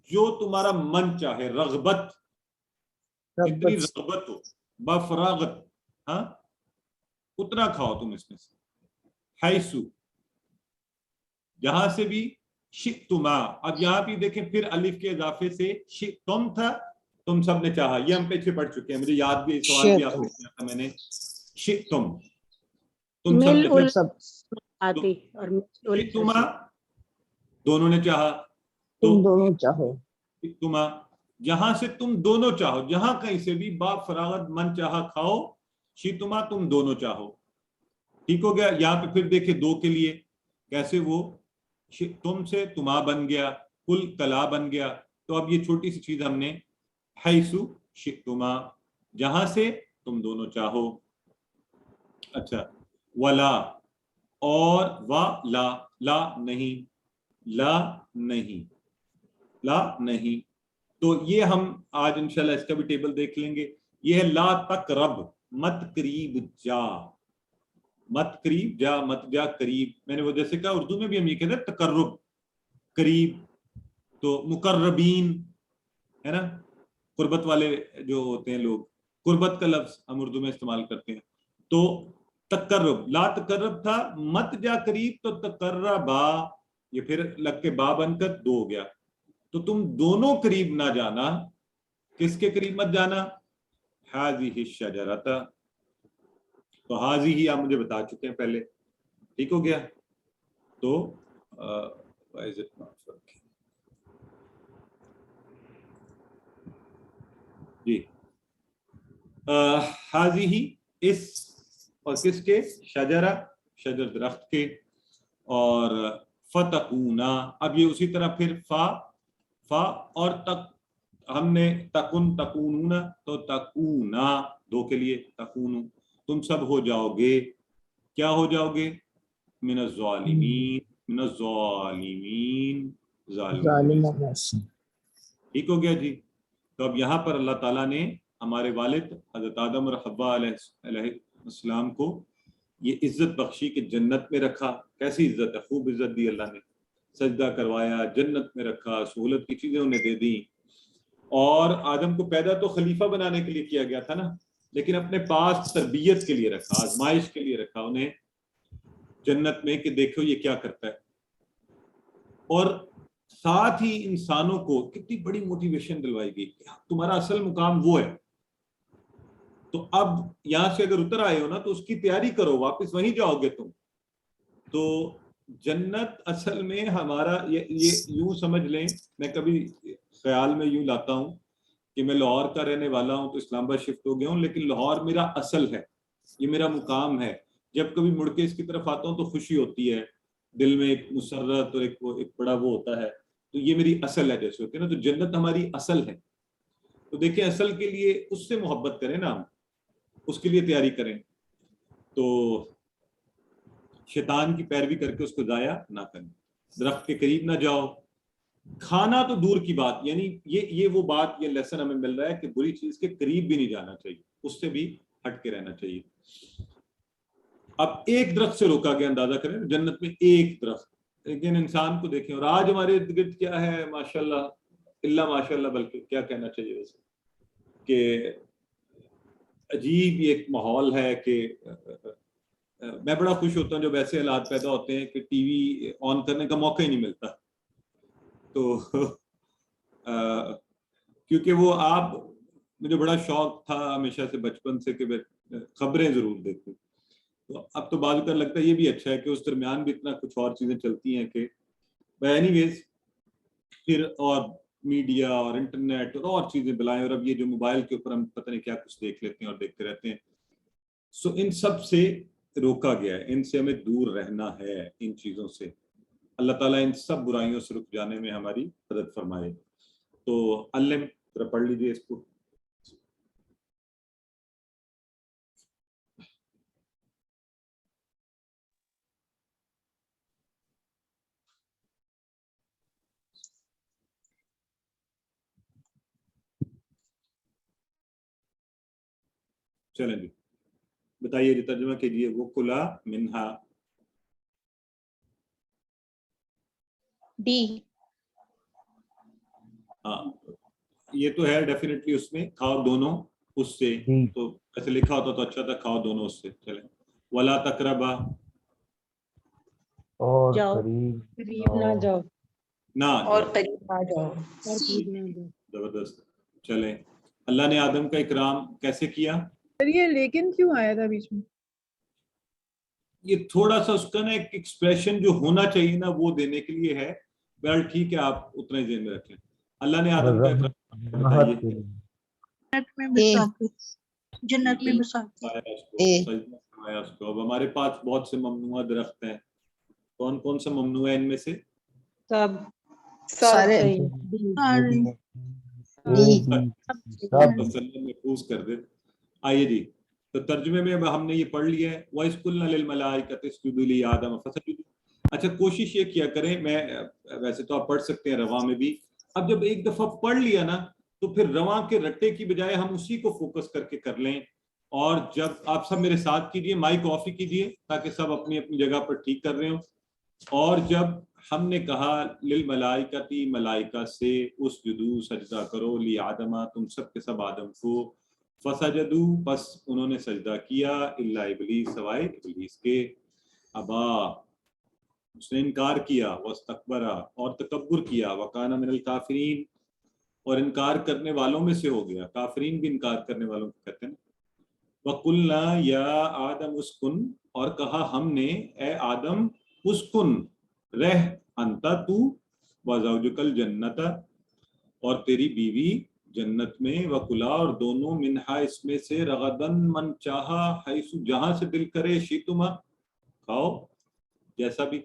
جو تمہارا من چاہے، رغبت جتنی رغبت ہو، بفراغت ہاں اتنا کھاؤ تم اس میں سے. حیثو جہاں سے بھی، شئتما. اب یہاں بھی دیکھیں پھر الف کے اضافے سے شئتم تھا، تم سب نے چاہا. یہ ہم پیچھے پڑھ چکے ہیں، مجھے یاد بھی سوال بھی آپ نے کیا تھا میں نے. شئتم تم سب نے، شئتما دونوں نے چاہا. تم دونوں چاہو، شئتما جہاں سے تم دونوں چاہو، جہاں کہیں سے بھی با فراغت من چاہا کھاؤ. شئتما تم دونوں چاہو. ٹھیک ہو گیا. یہاں پہ پھر دیکھیں دو کے لیے کیسے وہ تم سے تما بن گیا، کل کلا بن گیا. تو اب یہ چھوٹی سی چیز ہم نے، حیثو شئتما جہاں سے تم دونوں چاہو. اچھا ولا اور لا نہیں، لا نہیں. تو یہ ہم آج انشاءاللہ اس کا بھی ٹیبل دیکھ لیں گے. یہ ہے لا تقرب، مت قریب جا، مت قریب جا، مت جا قریب. میں نے وہ جیسے کہا اردو میں بھی ہم یہ کہتے ہیں تقرب، قریب. تو مقربین ہے نا، قربت والے جو ہوتے ہیں لوگ، قربت کا لفظ ہم اردو میں استعمال کرتے ہیں. تو تقرب، لا تقرب تھا، مت جا قریب، تو تقربا یہ پھر لگ کے با بن کر دو ہو گیا. تو تم دونوں قریب نہ جانا. کس کے قریب مت جانا؟ ہذہ الشجرۃ. تو ہذہ ہی آپ مجھے بتا چکے ہیں پہلے. ٹھیک ہو گیا. تو جی ہذہ ہی اس، اور کس کے؟ شجرہ شجر درخت کے. اور فتکونا، اب یہ اسی طرح پھر فا اور تک ہم نے تکن تکونونا، تو تکونا دو کے لیے تکونو تم سب ہو جاؤ گے. کیا ہو جاؤ گے؟ من الظالمین، من الظالمین ظالمین. ٹھیک ہو گیا جی. تو اب یہاں پر اللہ تعالیٰ نے ہمارے والد حضرت آدم اور حوا علیہ السلام کو یہ عزت بخشی کہ جنت میں رکھا. کیسی عزت ہے، خوب عزت دی اللہ نے. سجدہ کروایا، جنت میں رکھا، سہولت کی چیزیں انہیں دے دی. اور آدم کو پیدا تو خلیفہ بنانے کے لیے کیا گیا تھا نا، لیکن اپنے پاس تربیت کے لیے رکھا، آزمائش کے لیے رکھا انہیں جنت میں کہ دیکھو یہ کیا کرتا ہے. اور ساتھ ہی انسانوں کو کتنی بڑی موٹیویشن دلوائی گئی کہ تمہارا اصل مقام وہ ہے. تو اب یہاں سے اگر اتر آئے ہو نا تو اس کی تیاری کرو، واپس وہیں جاؤ گے تم. تو جنت اصل میں ہمارا یہ یوں سمجھ لیں، میں کبھی خیال میں یوں لاتا ہوں کہ میں لاہور کا رہنے والا ہوں، تو اسلام آباد شفٹ ہو گیا ہوں، لیکن لاہور میرا اصل ہے، یہ میرا مقام ہے. جب کبھی مڑ کے اس کی طرف آتا ہوں تو خوشی ہوتی ہے دل میں، ایک مسرت اور ایک بڑا وہ ہوتا ہے. تو یہ میری اصل ہے جیسے ہوتی ہے نا. تو جنت ہماری اصل ہے. تو دیکھیں اصل کے لیے اس سے محبت کریں نا، ہم اس کے لیے تیاری کریں. تو شیطان کی پیروی کر کے اس کو ضائع نہ کریں. درخت کے قریب نہ جاؤ. کھانا تو دور کی بات، یعنی یہ وہ بات، یہ لیسن ہمیں مل رہا ہے کہ بری چیز کے قریب بھی نہیں جانا چاہیے، اس سے بھی ہٹ کے رہنا چاہیے. اب ایک درخت سے روکا گیا, اندازہ کریں جنت میں ایک درخت, لیکن انسان کو دیکھیں اور آج ہمارے ارد گرد کیا ہے, ماشاءاللہ اللہ ماشاء اللہ, بلکہ کیا کہنا چاہیے ویسے کہ عجیب ایک ماحول ہے کہ میں بڑا خوش ہوتا ہوں جب ایسے حالات پیدا ہوتے ہیں کہ ٹی وی آن کرنے کا موقع ہی نہیں ملتا. تو کیونکہ وہ آپ, مجھے بڑا شوق تھا ہمیشہ سے بچپن سے کہ میں خبریں ضرور دیکھوں, تو اب تو بعض کا لگتا ہے یہ بھی اچھا ہے کہ اس درمیان بھی اتنا کچھ اور چیزیں چلتی ہیں کہ اینی ویز پھر اور میڈیا اور انٹرنیٹ اور چیزیں بلائیں, اور اب یہ جو موبائل کے اوپر ہم پتہ نہیں کیا کچھ دیکھ لیتے ہیں اور دیکھتے رہتے ہیں. سو ان سب سے روکا گیا ہے, ان سے ہمیں دور رہنا ہے, ان چیزوں سے. اللہ تعالیٰ ان سب برائیوں سے رک جانے میں ہماری مدد فرمائے. تو علم ذرا پڑھ لیجیے اس کو. چلیں جی بتائیے جی, ترجمہ کیجیے. وہ کلا منہا ڈی. ہاں یہ تو ہے ڈیفینیٹلی, اس میں کھاؤ دونوں اس سے, تو ایسے لکھا ہوتا تو اچھا تھا, کھاؤ دونوں اس سے. چلیں ولا تقربا, اور جاؤ, قریب نہ جاؤ, نہ اور جاؤ. قریب آ جاؤ. اور قریب نہ جاؤ. زبردست. چلیں اللہ نے آدم کا اکرام کیسے کیا؟ سر یہ لیکن کیوں آیا تھا بیچ میں؟ یہ تھوڑا سا اس کا نا ایک ایکسپریشن جو ہونا چاہیے نا وہ دینے کے لیے ہے. بہرحال ٹھیک ہے, آپ اتنا ہی ذہن میں رکھیں. اللہ نے آدم کا اکرام بتائیے. جنت میں مسافر. اس کو. اب ہمارے پاس بہت سے ممنوعہ درخت ہیں, کون کون سا ممنوع ہے ان میں سے؟ سب سارے محفوظ کر دے. آئیے جی, تو ترجمے میں ہم نے یہ پڑھ لیا ہے وَإِذْ قُلْنَا لِلْمَلَائِكَةِ اسْجُدُوا لِآدَمَ فَسَجَدُوا. اچھا کوشش یہ کیا کریں, میں ویسے تو آپ پڑھ سکتے ہیں رواں میں بھی, اب جب ایک دفعہ پڑھ لیا نا تو پھر رواں کے رٹے کی بجائے ہم اسی کو فوکس کر کے کر لیں. اور جب آپ سب میرے ساتھ کیجئے, مائک آف ہی کیجئے تاکہ سب اپنی اپنی جگہ پر ٹھیک کر رہے ہوں. اور جب ہم نے کہا للملائکتی, ملائکہ سے, اسجدوا سجدہ کرو, لآدم تم سب کے سب آدم کو, فسجدوا بس انہوں نے سجدہ کیا, الا ابلیس سوائے ابلیس کے, ابا اس نے انکار کیا, واستکبر اور تکبر کیا, وکان من الکافرین اور انکار کرنے والوں میں سے ہو گیا. کافرین بھی انکار کرنے والوں کو کہتے ہیں. وَقُلْنَا يَا آدَمُ اسْكُنْ اور کہا ہم نے اے آدم اسکن رہ, انتا تو, وزوجک الجنت اور تیری بیوی جنت میں, وکلا اور دونوں, منہا اس میں سے, رغدن من چاہا, حیث جہاں سے دل کرے, شیتما کھاؤ جیسا بھی,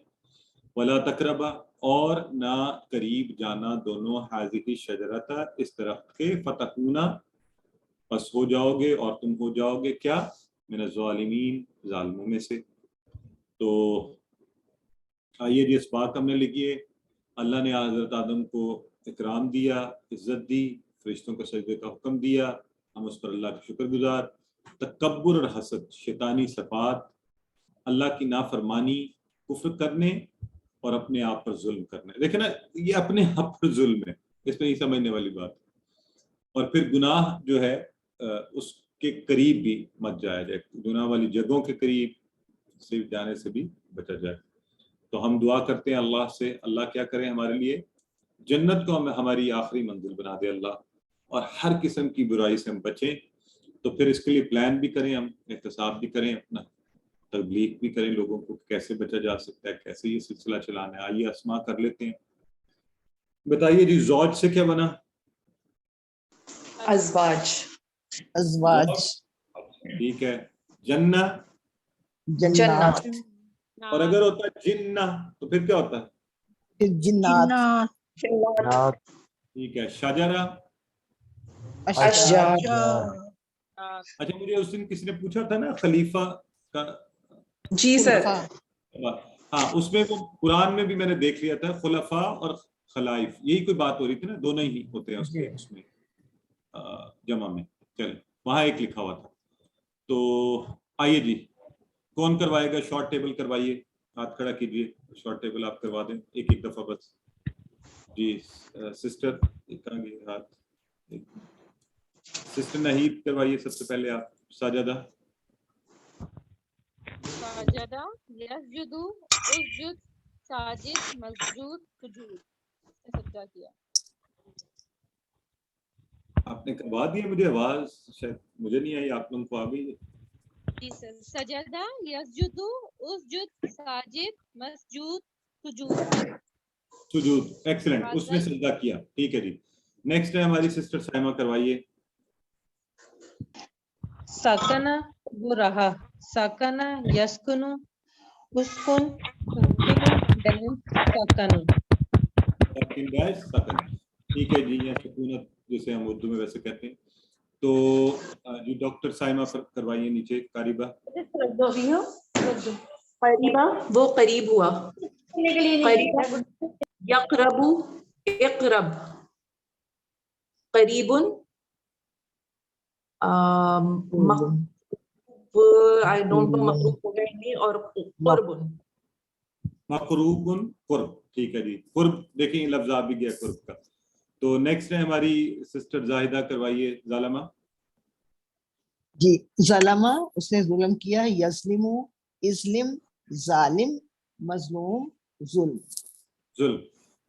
ولا تقربا اور نہ قریب جانا دونوں, حاذہ شجرۃ اس درخت کے, فتکونا بس ہو جاؤ گے اور تم ہو جاؤ گے کیا, من الظالمین ظالموں میں سے. تو آئیے جی اس بات ہم نے لکھیے. اللہ نے حضرت آدم کو اکرام دیا, عزت دی, فرشتوں کو سجدے کا حکم دیا, ہم اس پر اللہ کا شکر گزار. تکبر اور حسد شیطانی صفات, اللہ کی نافرمانی, کفر کرنے اور اپنے آپ پر ظلم کرنے. دیکھیں نا یہ اپنے آپ پر ظلم ہے, اس میں یہ سمجھنے والی بات. اور پھر گناہ جو ہے اس کے قریب بھی مت جایا جائے, گناہ والی جگہوں کے قریب سے جانے سے بھی بچا جائے. تو ہم دعا کرتے ہیں اللہ سے, اللہ کیا کرے ہمارے لیے, جنت کو ہماری آخری منزل بنا دے اللہ, اور ہر قسم کی برائی سے ہم بچیں. تو پھر اس کے لیے پلان بھی کریں, ہم احتساب بھی کریں, اپنا تبلیغ بھی کریں لوگوں کو کیسے بچا جا سکتا ہے, کیسے یہ سلسلہ چلانا ہے. آئیے اسماء کر لیتے ہیں. بتائیے جی زوج سے کیا بنا؟ ازواج. ٹھیک ہے. جنہ جنات. اور اگر ہوتا ہے جنہ تو پھر کیا ہوتا ہے؟ جنات. ٹھیک ہے. شجرہ. اشجار. اچھا مجھے اس دن کسی نے پوچھا تھا نا خلیفہ کا, جی سر. ہاں اس میں وہ قرآن میں بھی میں نے دیکھ لیا تھا, خلفاء اور خلائف, یہی کوئی بات ہو رہی تھی نا, دونوں ہی ہوتے ہیں اس میں جمع میں. چلیں وہاں ایک لکھا ہوا تھا. تو آئیے جی کون کروائے گا شارٹ ٹیبل؟ کروائیے, ہاتھ کھڑا کیجیے, شارٹ ٹیبل آپ کروا دیں ایک ایک دفعہ بس. جی سسٹر کہاں گئے ہاتھ؟ سسٹر نہید کروائیے سب سے پہلے آپ. ساجدہ. ساجدہ یسجد اسجد ساجد مسجود سجود. سجدہ کیا. آپ نے کروا دیا؟ مجھے آواز شاید مجھے نہیں آئی, آپ لوگوں کو آ گئی؟ جی سر. سجدہ یسجد اسجد ساجد مسجود سجود. سجود, ایکسلنٹ, اس نے سجدہ کیا. ٹھیک ہے جی. نیکسٹ ہے ہماری سسٹر سائمہ, کروائیے. سکنا وہ رہا, سکنا یسکنو اسکن سکن. ٹھیک ہے جی, یا سکونت جسے ہم اردو میں ویسے کہتے ہیں. تو جی ڈاکٹر سائمہ کروائیے نیچے. قریبہ. قریبا وہ قریب ہوا. قریبا یقرب اقرب. قریب I don't know مقروب ہوگا نہیں, اور قرب. مقروب قرب. ٹھیک ہے جی. قرب دیکھیں لفظ آ بھی گیا قرب کا. تو نیکسٹ ہے ہماری سسٹر زاہدہ, کروائیے. ظالمہ. جی ظلمہ اس نے ظلم کیا. یظلم اسلم ظالم مظلوم ظلم. ظلم.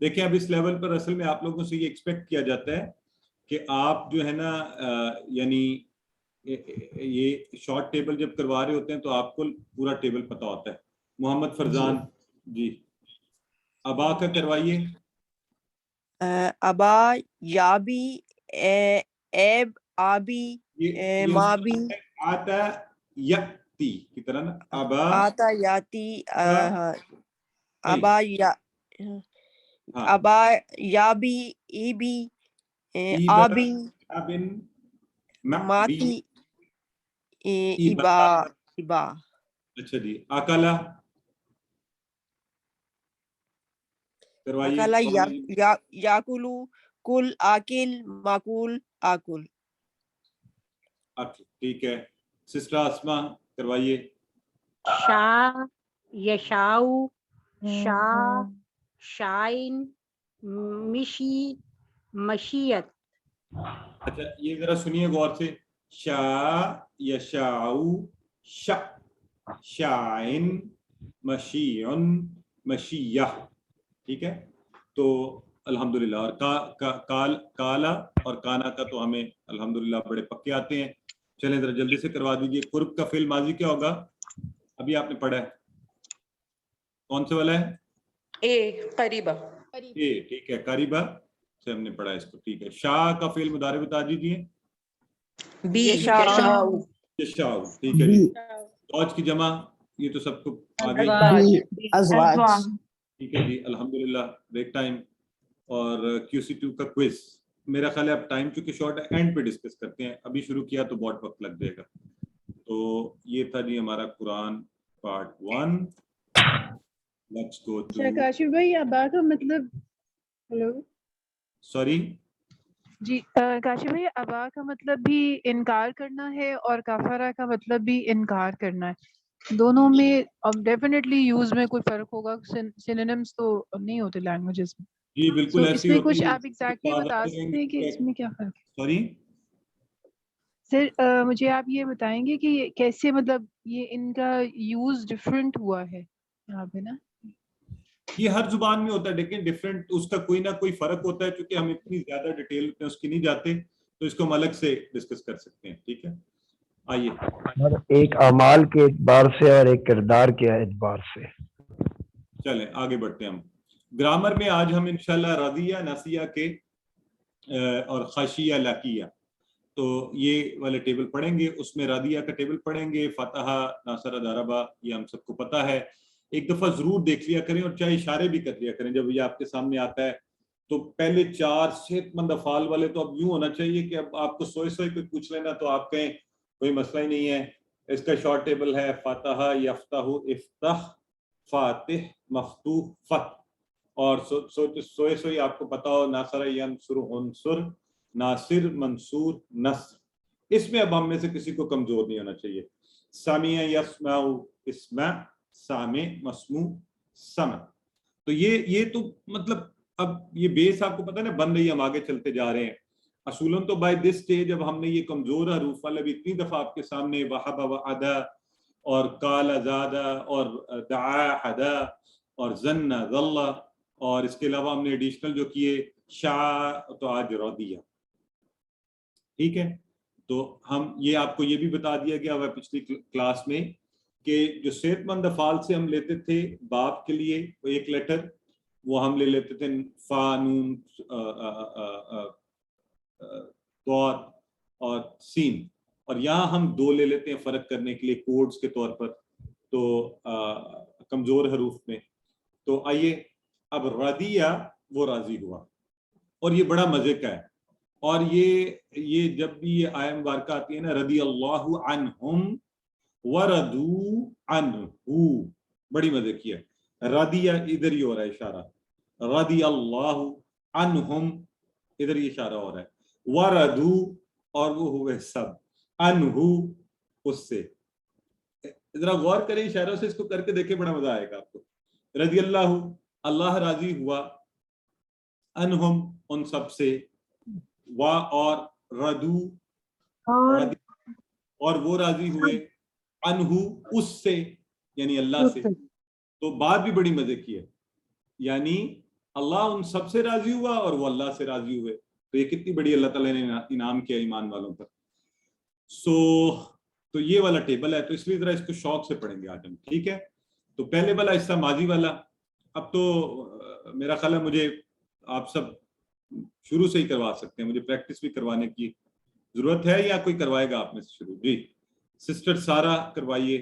دیکھیں اب اس لیول پر اصل میں آپ لوگوں سے یہ ایکسپیکٹ کیا جاتا ہے کہ آپ جو ہے نا یعنی یہ شارٹ ٹیبل جب کروا رہے ہوتے ہیں تو آپ کو پورا ٹیبل پتا ہوتا ہے. محمد فرزان. جی ابا کا کروائیے. ابا یابی ایب آبی مابی. آتا یاتی کی طرح نا. ابا آتا یاتی ابا یا ابا یابی ایبی آبی ابن ماتی ایبا ایبا. اچھا جی. اکلا کروائیے. اکلا یاکلو کل آکل ماکول آکل. ٹھیک ہے. سسٹر آسما کروائیے. شاہ یشاؤ شاہ شائن مشی مشیت. اچھا یہ ذرا سنیے غور سے. شا یشاؤ شا شائن مشیون مشیہ. ٹھیک ہے. تو الحمدللہ. اور کالا اور کانا کا تو ہمیں الحمدللہ بڑے پکے آتے ہیں. چلیں ذرا جلدی سے کروا دیجئے. قرب کا فعل ماضی کیا ہوگا؟ ابھی آپ نے پڑھا ہے. کون سے والا ہے؟ اے قریبا. اے. ٹھیک ہے. قریبا سے ہم نے پڑھا اس کو. ٹھیک ہے. شاہ کا فعل مضارع بتا دیجئے. بی یشاؤ. یشاؤ. ٹھیک ہے جی. زوج کی جمع یہ تو سب کو آ گئی. ازواج. ٹھیک ہے جی. الحمدللہ. بریک ٹائم اور QC2 کا کوئز. میرا خیال ہے اب ٹائم چونکہ شارٹ ہے اینڈ پہ ڈسکس کرتے ہیں. ابھی شروع کیا تو بہت وقت لگ جائے گا. تو یہ تھا جی ہمارا Quran part 1. Let's go to Kashif بھائی ابا کا مطلب ہیلو سوری جی کاشف بھائی ابا کا مطلب بھی انکار کرنا ہے اور کافرہ کا مطلب بھی انکار کرنا ہے. دونوں میں اب ڈیفینیٹلی یوز میں کوئی فرق ہوگا. سینونیمز تو نہیں ہوتے لینگویجز میں. جی بالکل اس ایسی میں ہوتی کچھ ہے. آپ ایگزیکٹلی بتا سکتے ہیں کہ اس میں کیا فرق ہے؟ سوری سر مجھے آپ یہ بتائیں گے کہ کیسے مطلب یہ ان کا یوز ڈفرینٹ ہوا ہے یہاں پہ نا. یہ ہر زبان میں ہوتا ہے لیکن ڈفرینٹ اس کا کوئی نہ کوئی فرق ہوتا ہے. چونکہ ہم اتنی زیادہ ڈیٹیل میں اس کی نہیں جاتے تو اس کو ہم الگ سے ڈسکس کر سکتے ہیں. ٹھیک ہے. آئیے ایک اعمال کے اعتبار سے اور ایک کردار کے اعتبار سے. چلیں آگے بڑھتے ہیں. ہم گرامر میں آج ہم انشاءاللہ رضیہ نسیہ کے اور خشیہ لقیہ تو یہ والے ٹیبل پڑھیں گے. اس میں رضیہ کا ٹیبل پڑھیں گے. فتح ناصر ضربہ یہ ہم سب کو پتہ ہے. ایک دفعہ ضرور دیکھ لیا کریں اور چاہے اشارے بھی کر لیا کریں جب یہ آپ کے سامنے آتا ہے. تو پہلے 4 صحت مند افعال والے تو اب یوں ہونا چاہیے کہ اب آپ کو سوئے کوئی پوچھ لینا تو آپ کہیں کوئی مسئلہ ہی نہیں ہے. اس کا شارٹ ٹیبل ہے فتح یفتح افتح فاتح مفتوح فتح. اور سوئے آپ کو پتا ہو ناصر ینصر عنصر ناصر منصور نصر. اس میں اب ہم میں سے کسی کو کمزور نہیں ہونا چاہیے. سمیع یسمع اسمع سامع مسموع سمع. تو یہ تو مطلب اب یہ بیس آپ کو پتہ ہے نا بن رہی ہے, ہم آگے چلتے جا رہے ہیں. اصولاً تو بائی دس اسٹیج اب ہم نے یہ کمزور حروف والا بھی اتنی دفعہ آپ کے سامنے وہب وعدا اور قال زادا اور دعا حدا اور ظن ظل, اور اس کے علاوہ ہم نے ایڈیشنل جو کیے شاع تو آج رضیہ. ٹھیک ہے, تو ہم یہ آپ کو یہ بھی بتا دیا گیا ہوا پچھلی کلاس میں کہ جو صحت مند افعال سے ہم لیتے تھے باپ کے لیے وہ ایک لیٹر, وہ ہم لے لیتے تھے فا نون طور اور سین, اور یہاں ہم دو لے لیتے ہیں فرق کرنے کے لیے کوڈز کے طور پر, تو کمزور حروف میں. تو آئیے اب رضیہ وہ راضی ہوا, اور یہ بڑا مزے کا ہے, اور یہ جب بھی یہ آیہ مبارکہ آتی ہے نا رضی اللہ عنہم ورضوا عنہ, بڑی مزے کی ہے. رضیہ ادھر ہی ہو رہا ہے اشارہ, رضی اللہ عنہم ادھر ہی اشارہ ہو رہا ہے, ورضوا اور وہ ہوئے سب, عنہ اس سے. ذرا غور کریں اشاروں سے, اس کو کر کے دیکھیں بڑا مزہ آئے گا آپ کو. رضی اللہ اللہ راضی ہوا, عنہم ان سب سے, وا اور ردو اور وہ راضی ہوئے, عنہ اس سے یعنی اللہ سے. تو بات بھی بڑی مزے کی ہے, یعنی اللہ ان سب سے راضی ہوا اور وہ اللہ سے راضی ہوئے. تو یہ کتنی بڑی اللہ تعالیٰ نے انعام کیا ایمان والوں پر. تو یہ والا ٹیبل ہے, تو اس لیے ذرا اس کو شوق سے پڑھیں گے آج ہم. ٹھیک ہے, تو پہلے والا حصہ ماضی والا. اب تو میرا خیال ہے مجھے آپ سب شروع سے ہی کروا سکتے ہیں, مجھے پریکٹس بھی کروانے کی ضرورت ہے یا کوئی کروائے گا آپ میں سے شروع؟ جی سسٹر سارا کروائیے.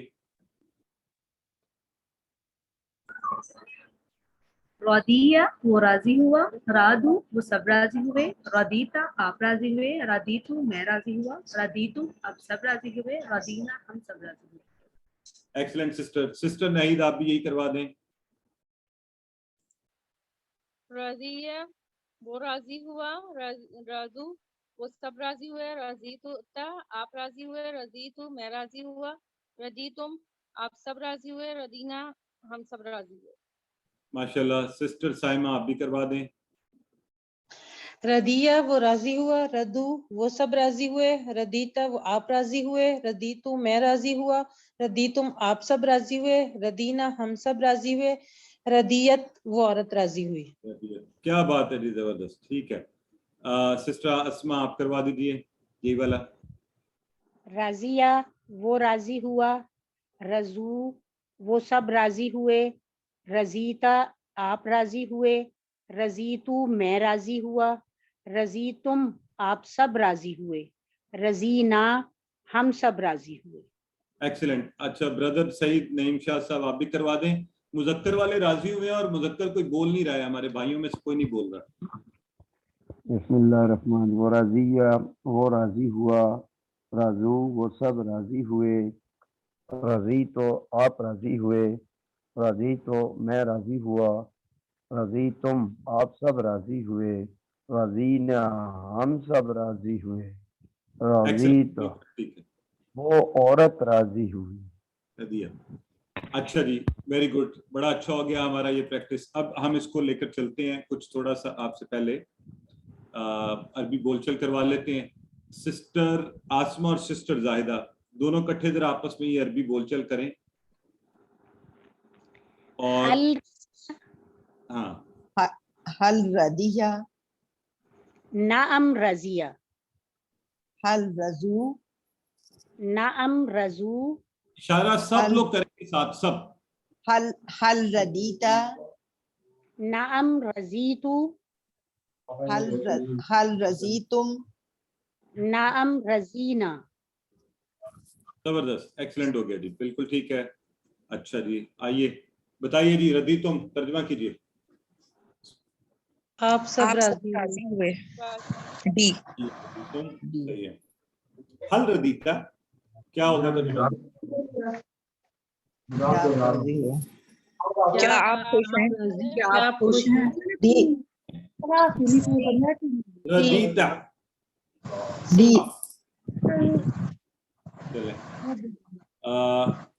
رضیہ وہ راضی ہوا, رادو وہ سب راضی ہوئے, ردیتا آپ راضی ہوئے, ردیتو میں راضی ہوا, ردیتو اب سب راضی ہوئے, ردینا ہم سب راضی ہوئے. ایکسلنٹ سسٹر نہید آپ بھی یہی کروا دیں. رضیہ وہ راضی ہوا, رضو وہ سب راضی ہوئے, رضیتو آپ راضی ہوئے, رضیتو میں راضی ہوا, ردیتم آپ سب راضی ہوئے, ردینا ہم سب راضی ہوئے. ماشاءاللہ. سسٹر سائمہ آپ بھی کروا دیں. ردیہ وہ راضی ہوا, ردو وہ سب راضی ہوئے, ردیتا وہ آپ راضی ہوئے, ردیتو میں راضی ہوا, ردیتم آپ سب راضی ہوئے, ردینا ہم سب راضی ہوئے, ردیت وہ عورت راضی ہوئی. کیا بات ہے جی, زبردست. ٹھیک ہے, سسٹر اسما آپ کروا دیجیے یہی والا. رضیہ وہ راضی ہوا, رضو وہ سب راضی ہوئے, رضیتا آپ راضی ہوئے, رضیتو میں راضی ہوا, رضیتم آپ سب راضی ہوئے, رضینا ہم سب راضی ہوئے. ایکسلنٹ. اچھا بردر سعید نعیم شاہ صاحب آپ بھی کروا دیں. مذکر والے راضی ہوئے ہیں اور مذکر کوئی بول نہیں رہا ہے, ہمارے بھائیوں میں سے کوئی نہیں بول رہا. بسم اللہ الرحمن. وہ رضیہ وہ راضی ہوا, راضو وہ سب راضی ہوئے, رضی تو آپ راضی ہوئے, رضی تو میں راضی ہوا, رضی تم آپ سب راضی ہوئے, رضینا ہم سب راضی ہوئے, رضی تو وہ عورت راضی ہوئی. اچھا جی, ویری گڈ, بڑا اچھا ہو گیا ہمارا یہ پریکٹس. اب ہم اس کو لے کر چلتے ہیں, کچھ تھوڑا سا آپ سے پہلے عربی بول چل کروا لیتے ہیں. سسٹر آسما اور سسٹر زاہدہ دونوں کٹھے ذرا آپس میں یہ عربی بول چل کریں. اور ہاں حل رضیہ, نعم رضیہ, حل رضو, نعم رضو, اشارہ سب لوگ کریں گے ساتھ, سب. حل ردیتا, نعم رضیتو, حل رضیتم, نعم رضینا. زبردست, ایکسلنٹ ہو گیا جی, بالکل ٹھیک ہے. اچھا جی, آئیے بتائیے جی, ردی تم ترجمہ کیجیے. آپ سب راضی ہوئے. ڈی تم صحیح ہے. حل ردیتا کیا ہوگا ترجمہ؟ کیا آپ خوش ہیں؟ کیا آپ خوش ہیں؟ ردیتا. ڈی چلیں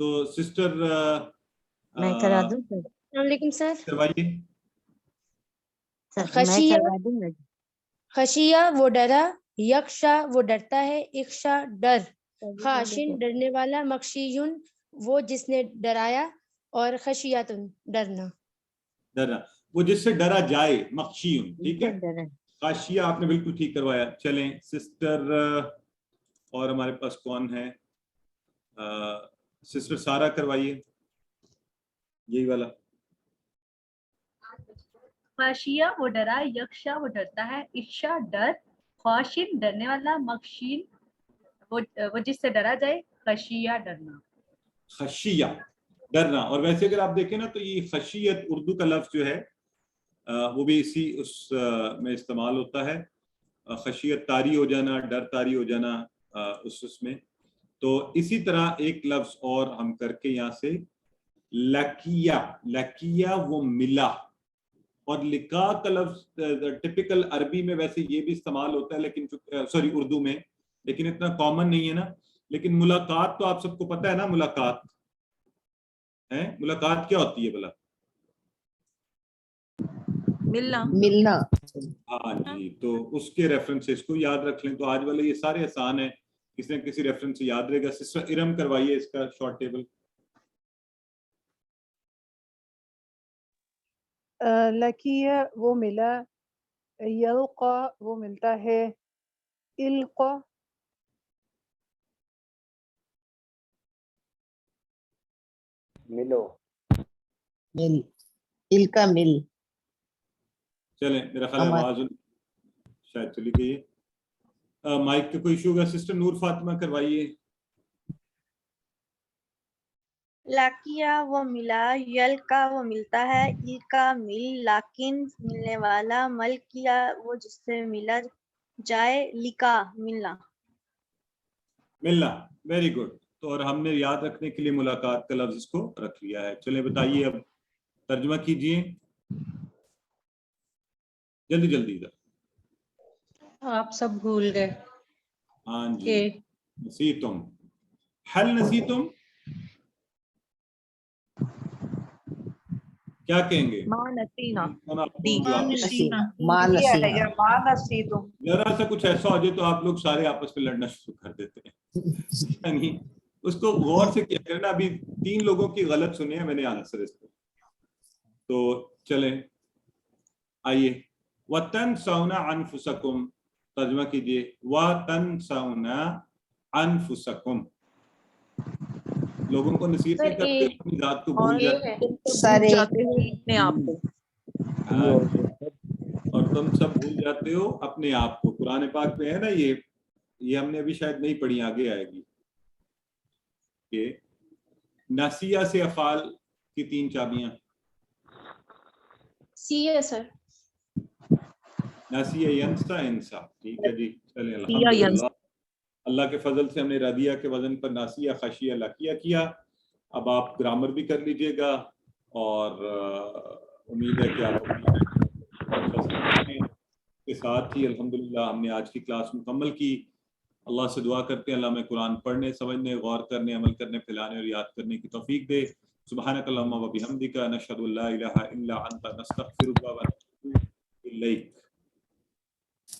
تو سسٹر میں کرا دوں سر؟ السلام علیکم سر. کروائیے. خشیہ وہ ڈرا، یکشا وہ ڈرتا ہے، اخشا ڈر، خاشن ڈرنے والا، مخشیون وہ جس نے ڈرایا، اور خشیاتن ڈرنا. ڈرنا وہ جس سے ڈرا جائے، مخشیون. ٹھیک ہے، خاشیہ آپ نے بالکل ٹھیک کروایا. چلیں سسٹر، اور ہمارے پاس کون ہے؟ سسٹر سارا کروائیے یہی والا. خاشیہ وہ ڈرا، یکشا وہ ڈرتا ہے، اخشا ڈر، خاشن ڈرنے والا، مخشین وہ جس سے ڈرا جائے، خشیہ ڈرنا. خشیہ ڈرنا. اور ویسے اگر آپ دیکھیں نا تو یہ خشیت اردو کا لفظ جو ہے وہ بھی اسی اس میں استعمال ہوتا ہے. خشیت طاری ہو جانا، ڈر طاری ہو جانا اس میں. تو اسی طرح ایک لفظ اور ہم کر کے یہاں سے لکیہ. لکیہ وہ ملا. اور لکا کا لفظ ٹپیکل عربی میں ویسے یہ بھی استعمال ہوتا ہے، لیکن سوری اردو میں، لیکن اتنا کامن نہیں ہے نا. لیکن ملاقات تو آپ سب کو پتہ ہے نا، ملاقات ہے. ملاقات کیا ہوتی ہے بلا؟ ملنا. ملنا. ہاں جی، تو اس کے ریفرنس سے اس کو یاد رکھ لیں. تو آج والے یہ سارے آسان ہیں، کسی نہ کسی ریفرنس سے یاد رہے گا. سسٹر ارم کروائیے اس کا شارٹ ٹیبل. لکیہ وہ ملا، یلقا وہ ملتا ہے، القا ملو، مل، ال کا مل. چلیں میرا خیال ہے آواز شاید چلی گئی ہے. مائک کا کوئی ایشو ہوگا؟ سسٹر نور فاطمہ کروائیے. لاکیہ وہ ملا، یلکا وہ ملتا ہے، الکا مل، لاکن ملنے والا، ملکیہ وہ جس سے ملا جائے، لکا ملنا. ملنا. Very good. تو اور ہم نے یاد رکھنے کے لیے ملاقات کا لفظ اس کو رکھ لیا ہے. چلیں بتائیے، اب ترجمہ کیجئے جلدی جلدی. آپ سب بھول گئے. ہاں جی. نسیتم. حل نسیتم کیا کہیں گے؟ ذرا سا کچھ ایسا ہو جائے تو آپ لوگ سارے آپس میں لڑنا شروع کر دیتے ہیں. یعنی اس کو غور سے کیا کرنا. ابھی 3 لوگوں کی غلط سنی ہے میں نے آنسر اس کو. تو چلیں آئیے. وَتَنْسَوْنَ أَنفُسَكُمْ ترجمہ کیجئے. وَتَنْسَوْنَ أَنفُسَكُمْ لوگوں کو نصیحت نہیں کرتے، اپنی ذات کو بھول جاتے اپنے آپ کو. اور تم سب بھول جاتے ہو اپنے آپ کو. قرآن پاک میں ہے نا یہ ہم نے ابھی شاید نہیں پڑھی، آگے آئے گی. کہ ناسیہ سے افعال کی 3 چابیاں. سیہ سر. ناسیہ، ینسا، انسا. ٹھیک ہے جی. چلیں الحمدللہ اللہ کے فضل سے ہم نے رادیہ کے وزن پر ناسیہ، خشیہ، لکیہ کیا. اب آپ گرامر بھی کر لیجئے گا، اور امید ہے کہ آپ کے ساتھ ہی الحمدللہ ہم نے آج کی کلاس مکمل کی. اللہ سے دعا کرتے ہیں اللہ میں قرآن پڑھنے، سمجھنے، غور کرنے، عمل کرنے، پھیلانے اور یاد کرنے کی توفیق دے. سبحانک اللہم و بحمدک، نشہد ان لا الہ الا انت، نستغفرک و نتوب الیک.